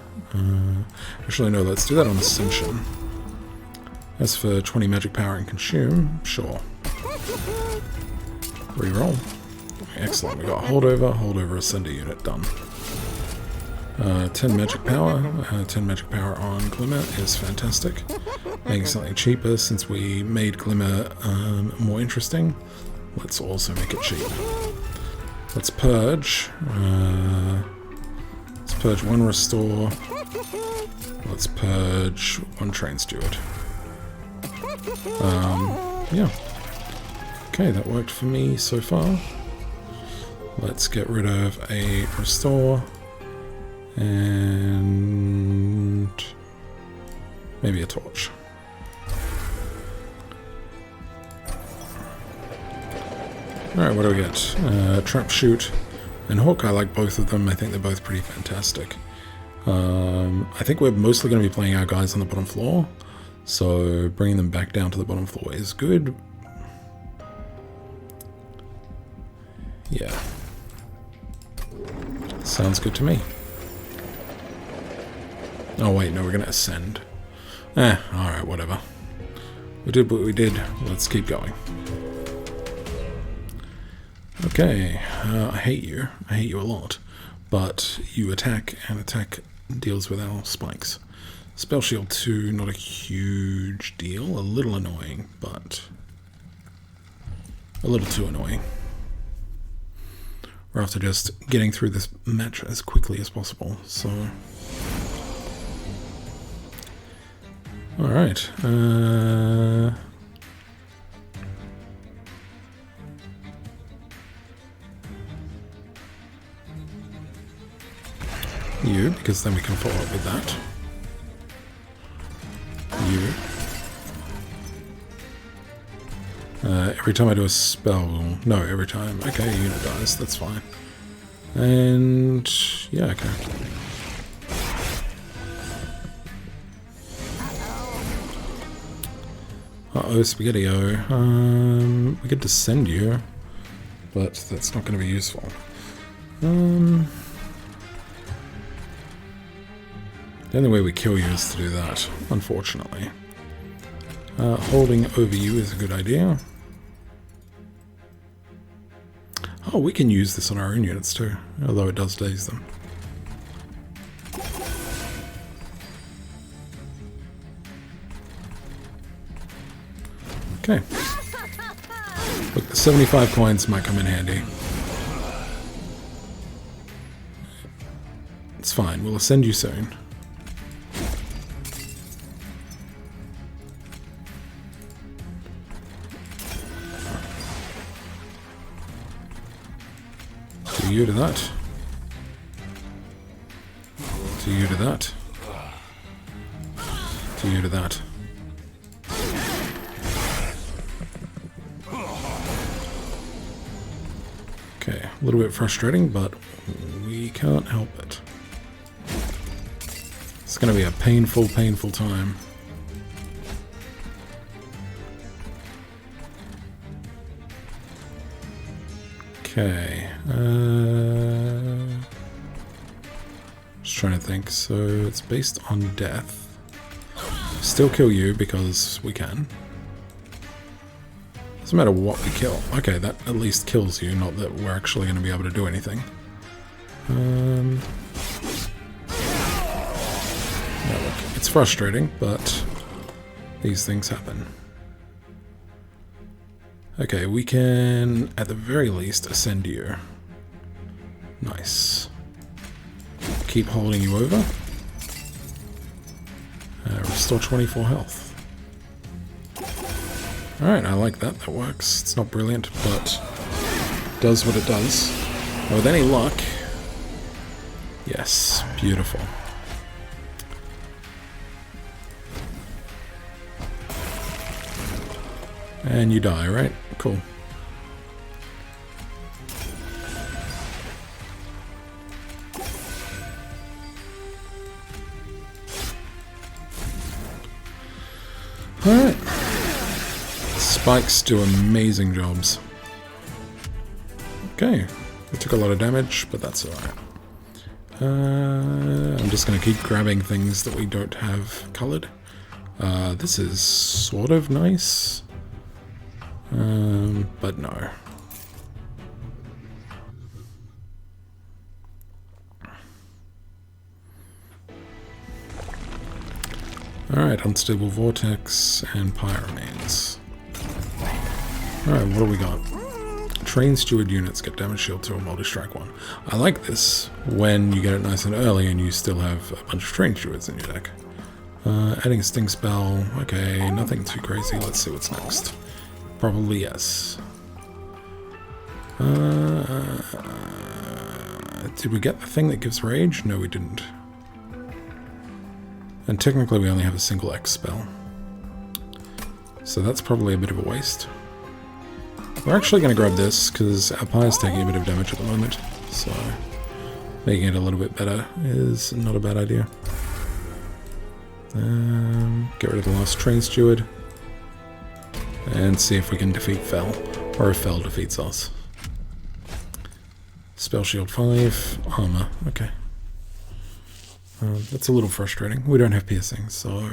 Actually, no, let's do that on Ascension. As for 20 magic power and Consume, sure. Reroll. Excellent, we got holdover, Ascender unit done. 10 magic power. 10 magic power on Glimmer is fantastic. Making something cheaper since we made Glimmer more interesting. Let's also make it cheap. Let's purge. Let's purge 1 restore. Let's purge 1 train steward. Yeah. Okay, that worked for me so far. Let's get rid of a restore. And maybe a torch. Alright, what do we get? Trap Shoot and Hook. I like both of them. I think they're both pretty fantastic. I think we're mostly going to be playing our guys on the bottom floor, so bringing them back down to the bottom floor is good. Yeah. Sounds good to me. Oh wait, no, we're going to ascend. Alright, whatever. We did what we did. Let's keep going. Okay, I hate you. I hate you a lot. But you attack, and attack deals with our spikes. Spell Shield 2, not a huge deal. A little annoying, but a little too annoying. We're after just getting through this match as quickly as possible, so... Alright, you, because then we can follow up with that. You. Every time I do a spell... No, every time. Okay, a unit dies, that's fine. And... yeah, okay. Uh-oh, Spaghetti-O. We could descend you, but that's not going to be useful. The only way we kill you is to do that, unfortunately. Holding over you is a good idea. Oh, we can use this on our own units too, although it does daze them. Okay. Look, the 75 coins might come in handy. It's fine, we'll ascend you soon. Do you to that. Do you to that. Do you to that. Okay, a little bit frustrating, but we can't help it. It's going to be a painful, painful time. Okay, just trying to think. So it's based on death. Still kill you because we can. Doesn't matter what we kill. Okay, that at least kills you, not that we're actually going to be able to do anything. No, look, it's frustrating, but these things happen. Okay, we can, at the very least, ascend you. Nice. Keep holding you over. Restore 24 health. Alright, I like that. That works. It's not brilliant, but does what it does. And with any luck... Yes, beautiful. And you die, right? Cool. Alright. Spikes do amazing jobs. Okay. We took a lot of damage, but that's alright. I'm just going to keep grabbing things that we don't have coloured. This is sort of nice. But no. Alright, Unstable Vortex and Pyramanes. Alright, what do we got? Train Steward units get damage shield 2 or multi-strike 1. I like this when you get it nice and early and you still have a bunch of Train Stewards in your deck. Adding a Sting Spell, okay, nothing too crazy. Let's see what's next. Probably yes. Did we get the thing that gives rage? No, we didn't. And technically we only have a single X spell. So that's probably a bit of a waste. We're actually going to grab this, because our pie is taking a bit of damage at the moment. So making it a little bit better is not a bad idea. Get rid of the last Train Steward. And see if we can defeat Fel, or if Fel defeats us. Spell Shield 5, Armor, okay. That's a little frustrating. We don't have piercing, so...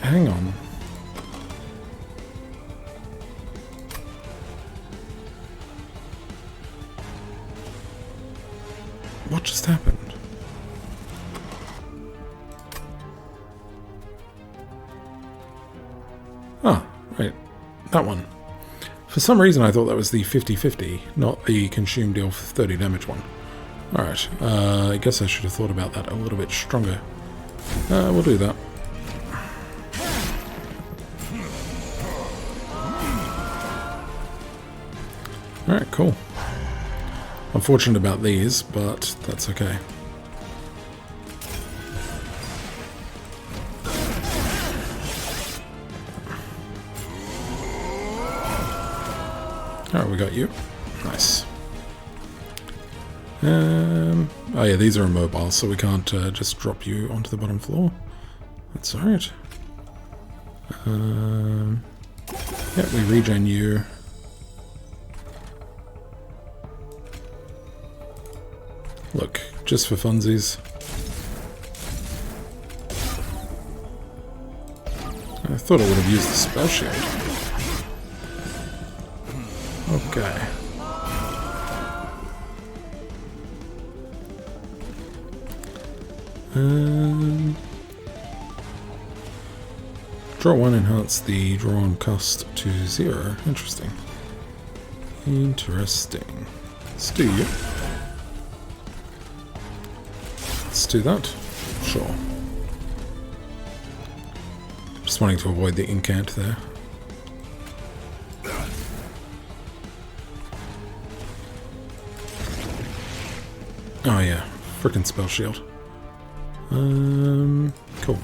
Hang on. What just happened? Ah, right. That one. For some reason I thought that was the 50-50, not the consume deal for 30 damage one. Alright, I guess I should have thought about that a little bit stronger. We'll do that. Alright, cool. Unfortunate about these, but that's okay. Alright, we got you. Nice. Oh yeah, these are immobile, so we can't just drop you onto the bottom floor. That's alright. Yeah, we regen you. Look, just for funsies. I thought I would have used the spell shield. Okay. Draw 1, enhance the drawn cost to 0. Interesting. Interesting. Let's do you. Let's do that. Sure. Just wanting to avoid the incant there. Oh yeah, frickin' spell shield. Cool.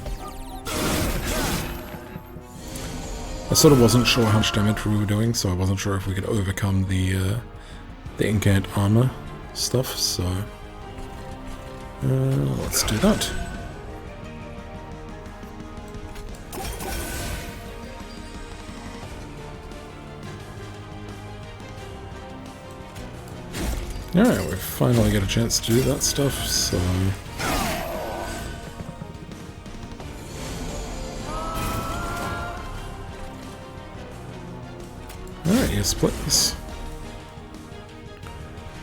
I sort of wasn't sure how much damage we were doing, so I wasn't sure if we could overcome the incant armor, stuff, so let's do that. Alright, we finally get a chance to do that stuff, so... Alright, you split this.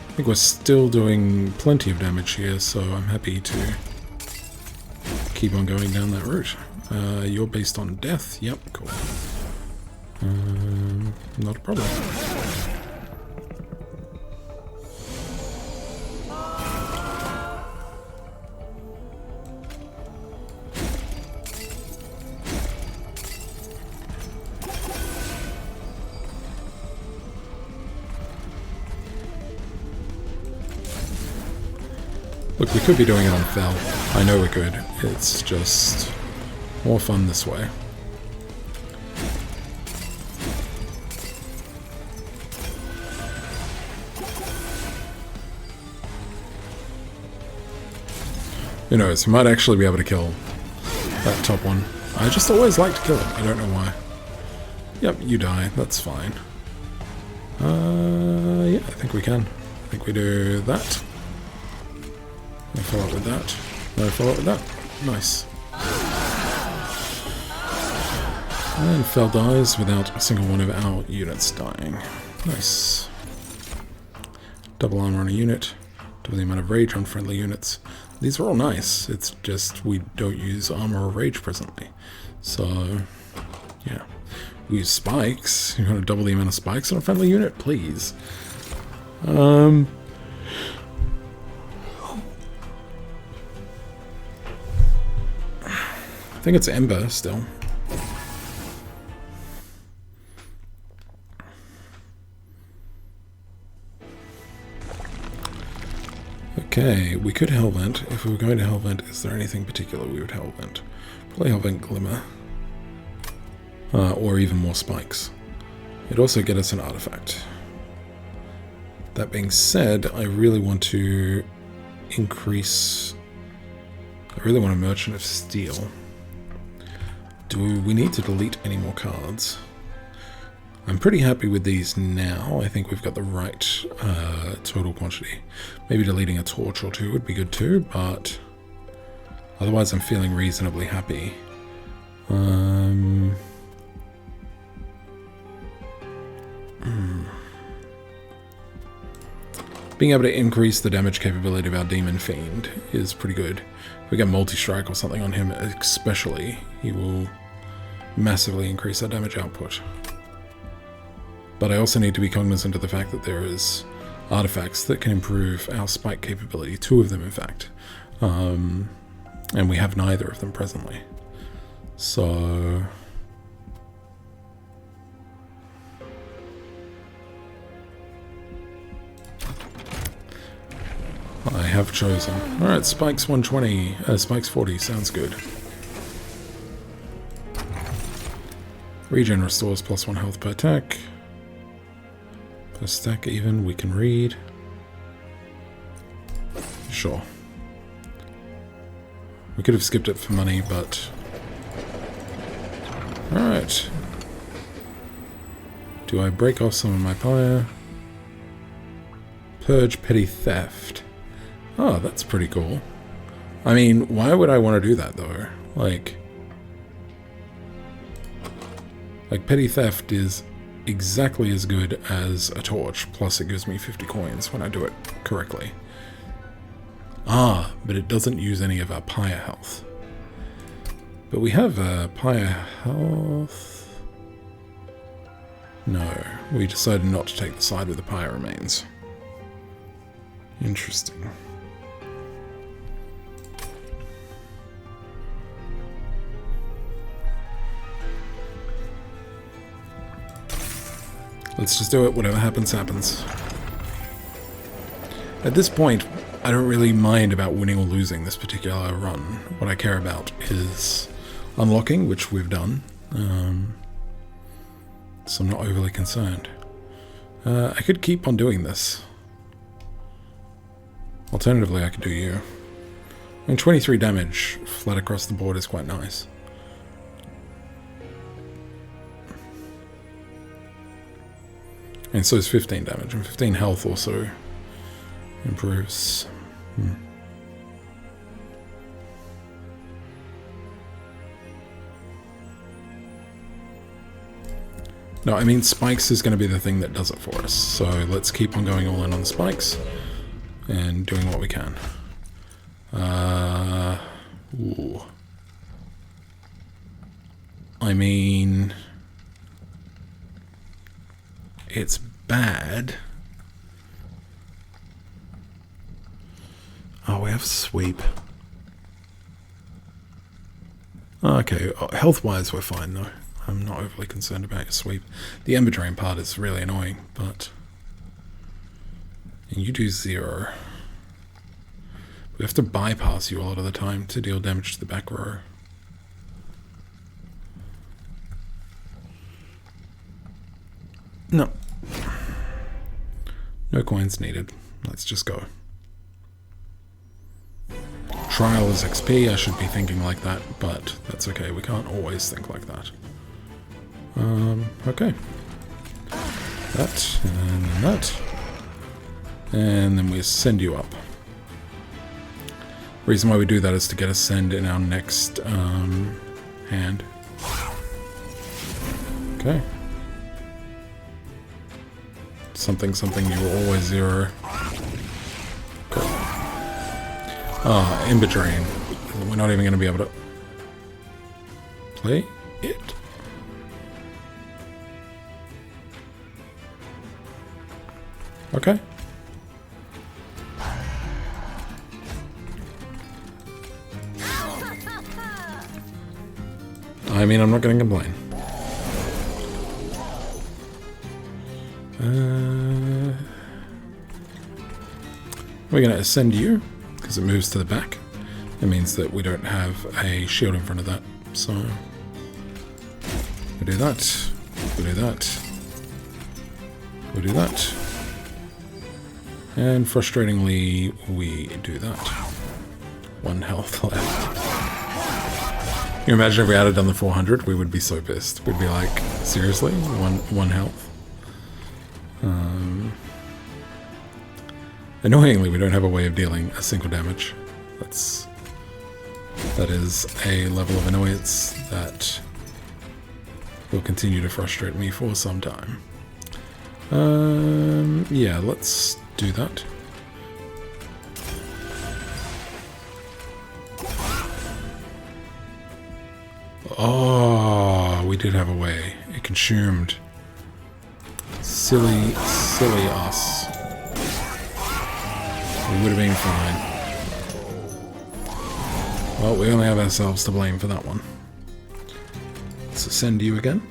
I think we're still doing plenty of damage here, so I'm happy to keep on going down that route. You're based on death? Yep, cool. Not a problem. Look, we could be doing it on Fel. I know we could. It's just more fun this way. Who knows, we might actually be able to kill that top one. I just always like to kill it, I don't know why. Yep, you die, that's fine. Yeah, I think we can. I think we do that. No follow up with that. No follow up with that. Nice. And Fel dies without a single one of our units dying. Nice. Double armor on a unit. Double the amount of rage on friendly units. These are all nice. It's just we don't use armor or rage presently. So, yeah. We use spikes. You want to double the amount of spikes on a friendly unit? Please. I think it's Ember still. Okay, we could Hellvent. If we were going to Hellvent, is there anything particular we would Hellvent? Probably Hellvent Glimmer. Or even more spikes. It'd also get us an artifact. That being said, I really want to increase... I really want a Merchant of Steel. Do we need to delete any more cards? I'm pretty happy with these now. I think we've got the right total quantity. Maybe deleting a torch or two would be good too, but otherwise I'm feeling reasonably happy. Being able to increase the damage capability of our Demon Fiend is pretty good. If we get multi-strike or something on him especially, he will massively increase our damage output. But I also need to be cognizant of the fact that there is artifacts that can improve our spike capability. 2 of them, in fact. And we have neither of them presently. So... I have chosen. Alright, spikes 120. Spikes 40, sounds good. Regen restores +1 health per attack. Per stack even, we can read. Sure. We could have skipped it for money, but... Alright. Do I break off some of my pyre? Purge petty theft. Oh, that's pretty cool. I mean, why would I want to do that, though? Like, petty theft is exactly as good as a torch, plus it gives me 50 coins when I do it correctly. Ah, but it doesn't use any of our pyre health. But we have pyre health... No, we decided not to take the side with the pyre remains. Interesting. Let's just do it, whatever happens, happens. At this point, I don't really mind about winning or losing this particular run. What I care about is unlocking, which we've done. So I'm not overly concerned. I could keep on doing this. Alternatively, I could do you. I mean, 23 damage flat across the board is quite nice. And so is 15 damage, and 15 health also improves. No, I mean, spikes is going to be the thing that does it for us. So let's keep on going all in on the spikes and doing what we can. Ooh. I mean, it's bad. Oh, we have sweep. Okay, health-wise we're fine though. I'm not overly concerned about your sweep. The Ember Drain part is really annoying, but... And you do 0. We have to bypass you a lot of the time to deal damage to the back row. No. No coins needed. Let's just go. Trial is XP, I should be thinking like that, but that's okay. We can't always think like that. Okay. That, and then that. And then we send you up. Reason why we do that is to get a send in our next hand. Okay. Something, something, you were always 0. Cool. Ah, Ember Drain. We're not even going to be able to play it. Okay. I mean, I'm not going to complain. We're going to ascend you, because it moves to the back. It means that we don't have a shield in front of that. So, we do that. We do that. We do that. And frustratingly, we do that. 1 health left. Can you imagine if we had done the 400? We would be so pissed. We'd be like, seriously? One health? Annoyingly, we don't have a way of dealing a single damage. That is a level of annoyance that will continue to frustrate me for some time. Yeah, let's do that. Oh, we did have a way. It consumed. Silly, silly us. We would have been fine. Well, we only have ourselves to blame for that one. Let's ascend you again.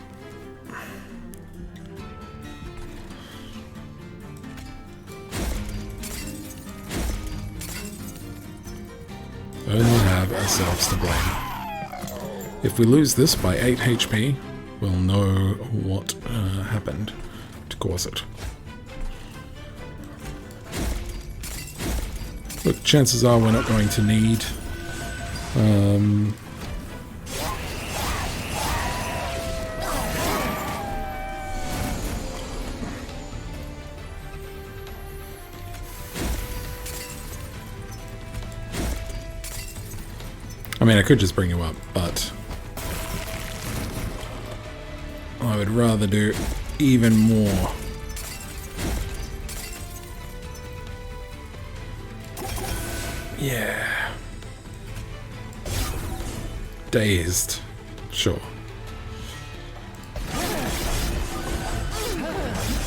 Only have ourselves to blame. If we lose this by 8 HP, we'll know what happened to cause it. Look, chances are we're not going to need I mean, I could just bring you up, but I would rather do even more. Yeah. Dazed. Sure.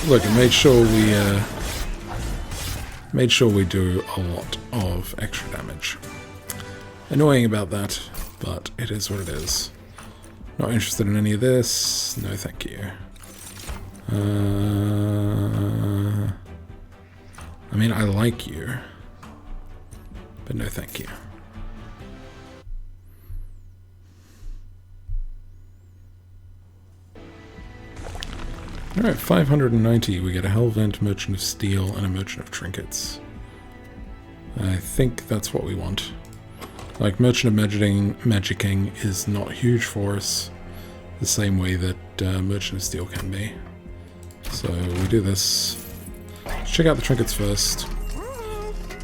Look, it made sure we do a lot of extra damage. Annoying about that, but it is what it is. Not interested in any of this. No, thank you. I mean, I like you, but no, thank you. Alright, 590. We get a Hellvent, Merchant of Steel, and a Merchant of Trinkets. I think that's what we want. Like, Merchant of Magicking is not huge for us, the same way that Merchant of Steel can be. So we do this. Let's check out the trinkets first.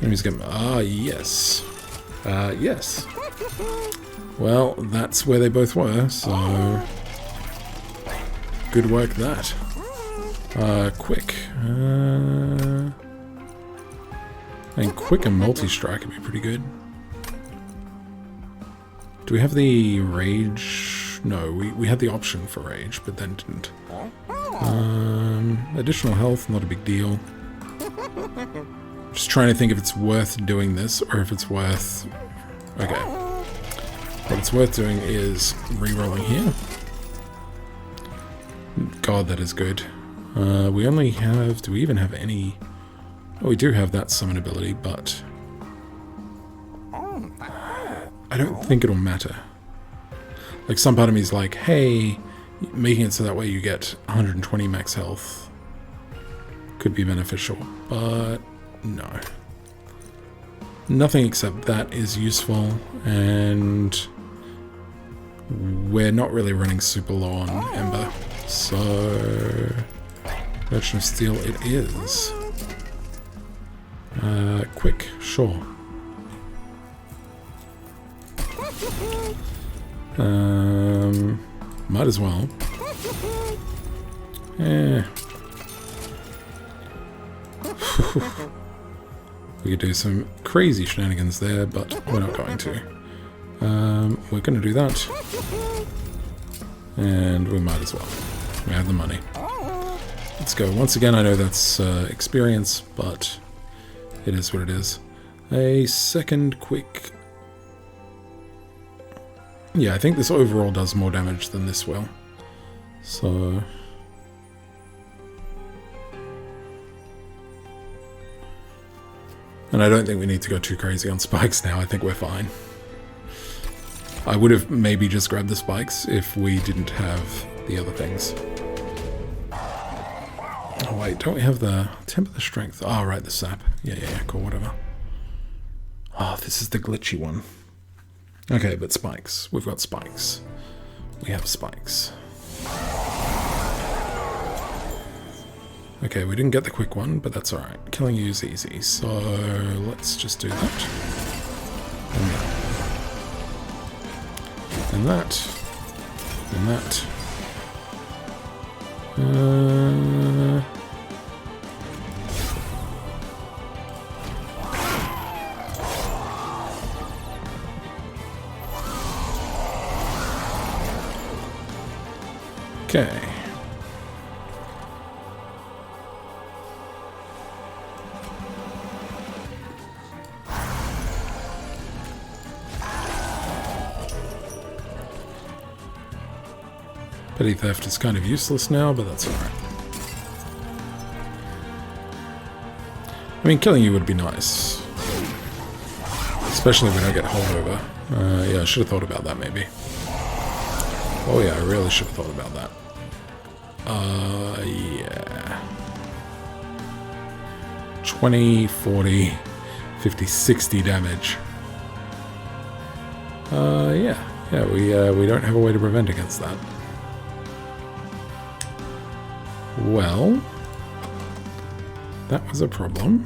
Enemies get... Ah, yes. Yes. Well, that's where they both were, so... Good work, that. Quick. And quick and multi-strike would be pretty good. Do we have the rage? No, we had the option for rage, but then didn't. Additional health, not a big deal. Just trying to think if it's worth doing this, or if it's worth... Okay. What it's worth doing is re-rolling here. God, that is good. We only have... Do we even have any... Oh, we do have that summon ability, but... I don't think it'll matter. Like, some part of me is like, hey, making it so that way you get 120 max health could be beneficial, but no. Nothing except that is useful, and we're not really running super low on Ember, so Merchant of Steel it is. Quick, sure. Might as well. We could do some crazy shenanigans there, but we're not going to. We're going to do that. And we might as well. We have the money. Let's go. Once again, I know that's experience, but it is what it is. A second quick... Yeah, I think this overall does more damage than this will. So... And I don't think we need to go too crazy on spikes now. I think we're fine. I would have maybe just grabbed the spikes if we didn't have the other things. Oh wait, don't we have the temper the strength? Oh right, the sap. Yeah, cool, whatever. Oh, this is the glitchy one. Okay, but spikes. We've got spikes. We have spikes. Okay, we didn't get the quick one, but that's alright. Killing you is easy, so let's just do that. And that. And that. And that. Okay. Petty theft is kind of useless now, but that's alright. I mean, killing you would be nice. Especially if we don't get holdover. Yeah, I should have thought about that maybe. Oh yeah, I really should have thought about that. Yeah. 20, 40, 50, 60 damage. Yeah, we don't have a way to prevent against that. Well, that was a problem.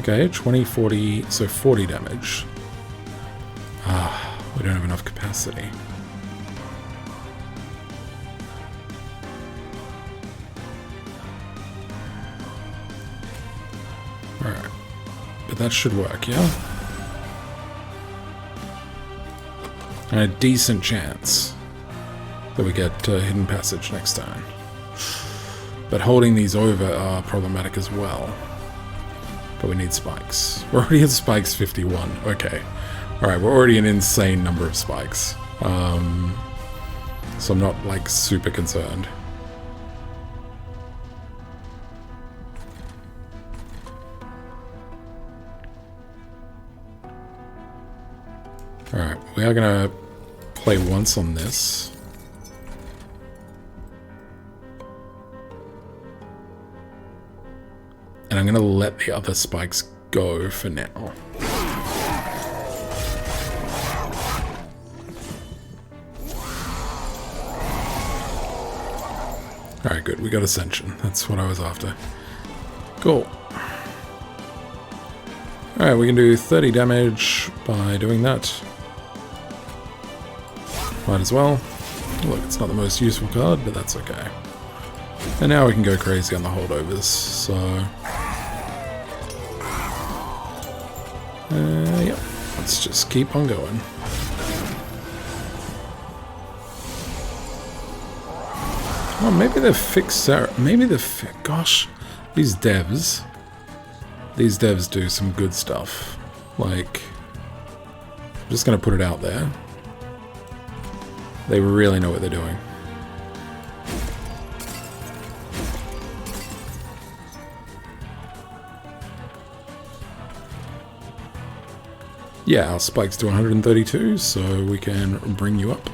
Okay, 20, 40, so 40 damage. Ah, we don't have enough capacity. Alright, but that should work, yeah? And a decent chance that we get Hidden Passage next turn. But holding these over are problematic as well. But we need spikes. We're already at spikes 51. Okay. Alright, we're already an insane number of spikes. So I'm not, like, super concerned. Alright, we are going to play once on this. And I'm going to let the other spikes go for now. Alright, good. We got Ascension. That's what I was after. Cool. Alright, we can do 30 damage by doing that. Might as well. Look, it's not the most useful card, but that's okay. And now we can go crazy on the holdovers, so... yep. Let's just keep on going. Oh, maybe they've fixed Sarah. Maybe they've... Gosh, these devs do some good stuff. Like, I'm just going to put it out there. They really know what they're doing. Yeah, our spike's to 132, so we can bring you up.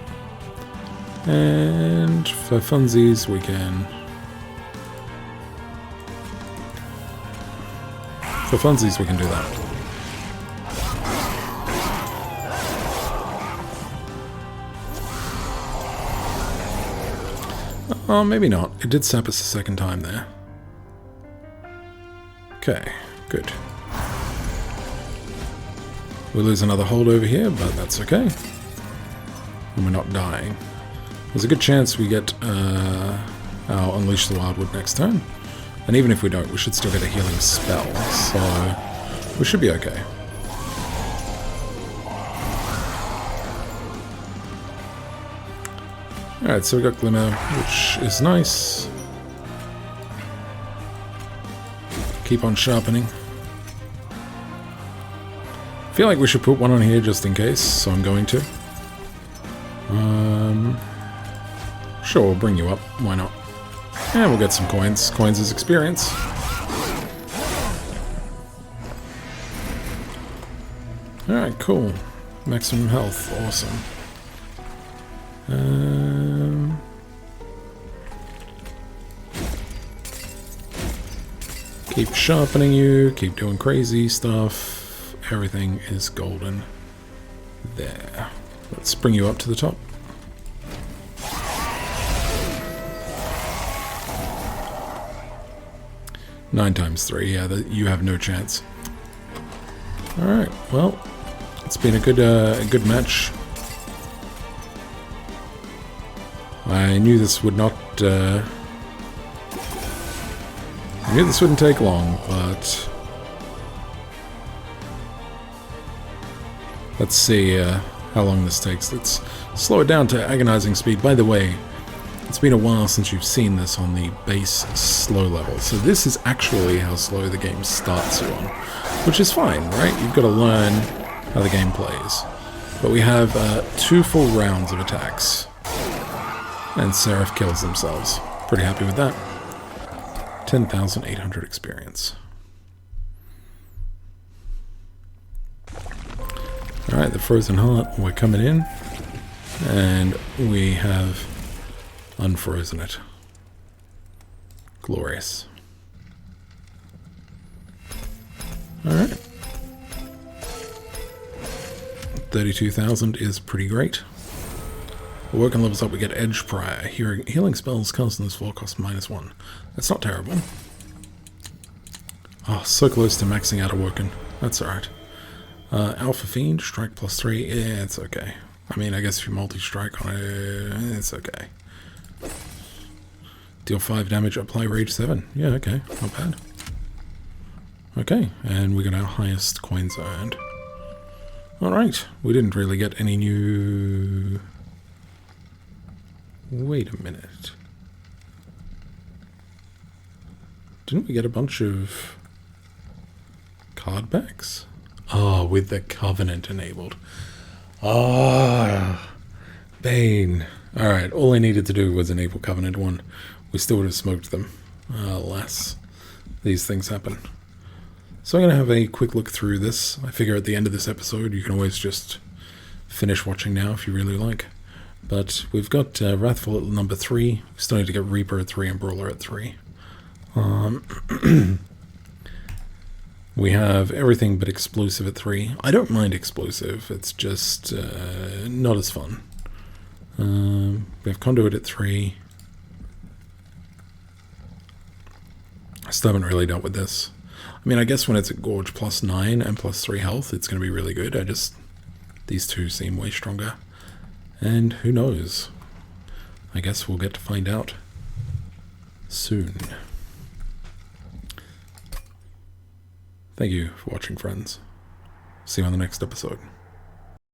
And for funsies, we can... For funsies, we can do that. Oh, maybe not. It did sap us a second time there. Okay, good. We lose another hold over here, but that's okay. And we're not dying. There's a good chance we get our Unleash the Wildwood next turn. And even if we don't, we should still get a healing spell. So we should be okay. Alright, so we got Glimmer, which is nice. Keep on sharpening. I feel like we should put one on here just in case, so I'm going to. Sure, we'll bring you up. Why not? And we'll get some coins. Coins is experience. Alright, cool. Maximum health. Awesome. Keep sharpening you. Keep doing crazy stuff. Everything is golden. There. Let's bring you up to the top. Nine times 3, yeah, you have no chance. Alright, well, it's been a good match. I knew this would not, I knew this wouldn't take long, but... Let's see how long this takes. Let's slow it down to agonizing speed. By the way, it's been a while since you've seen this on the base slow level. So this is actually how slow the game starts you on. Which is fine, right? You've got to learn how the game plays. But we have 2 full rounds of attacks. And Seraph kills themselves. Pretty happy with that. 10,800 experience. Alright, the Frozen Heart, we're coming in. And we have unfrozen it. Glorious. Alright. 32,000 is pretty great. Awoken levels up, we get Edge Prior. Healing spells cast in this floor cost -1. That's not terrible. Oh, so close to maxing out Awoken. That's alright. Alpha Fiend, strike +3. Yeah, it's okay. I mean, I guess if you multi-strike on it, it's okay. Deal 5 damage, apply Rage 7. Yeah, okay, not bad. Okay, and we got our highest coins earned. Alright, we didn't really get any new... Wait a minute. Didn't we get a bunch of card packs? Oh, with the Covenant enabled. Ah, Bane. Alright, all I needed to do was enable Covenant 1. We still would have smoked them. Alas, these things happen. So I'm going to have a quick look through this. I figure at the end of this episode you can always just finish watching now if you really like. But we've got Wrathful at number 3. We still need to get Reaper at 3 and Brawler at 3. We have everything but explosive at 3. I don't mind explosive, it's just not as fun. We have conduit at 3. I still haven't really dealt with this. I mean, I guess when it's at Gorge plus 9 and plus 3 health, it's going to be really good. These two seem way stronger. And who knows? I guess we'll get to find out soon. Thank you for watching, friends. See you on the next episode.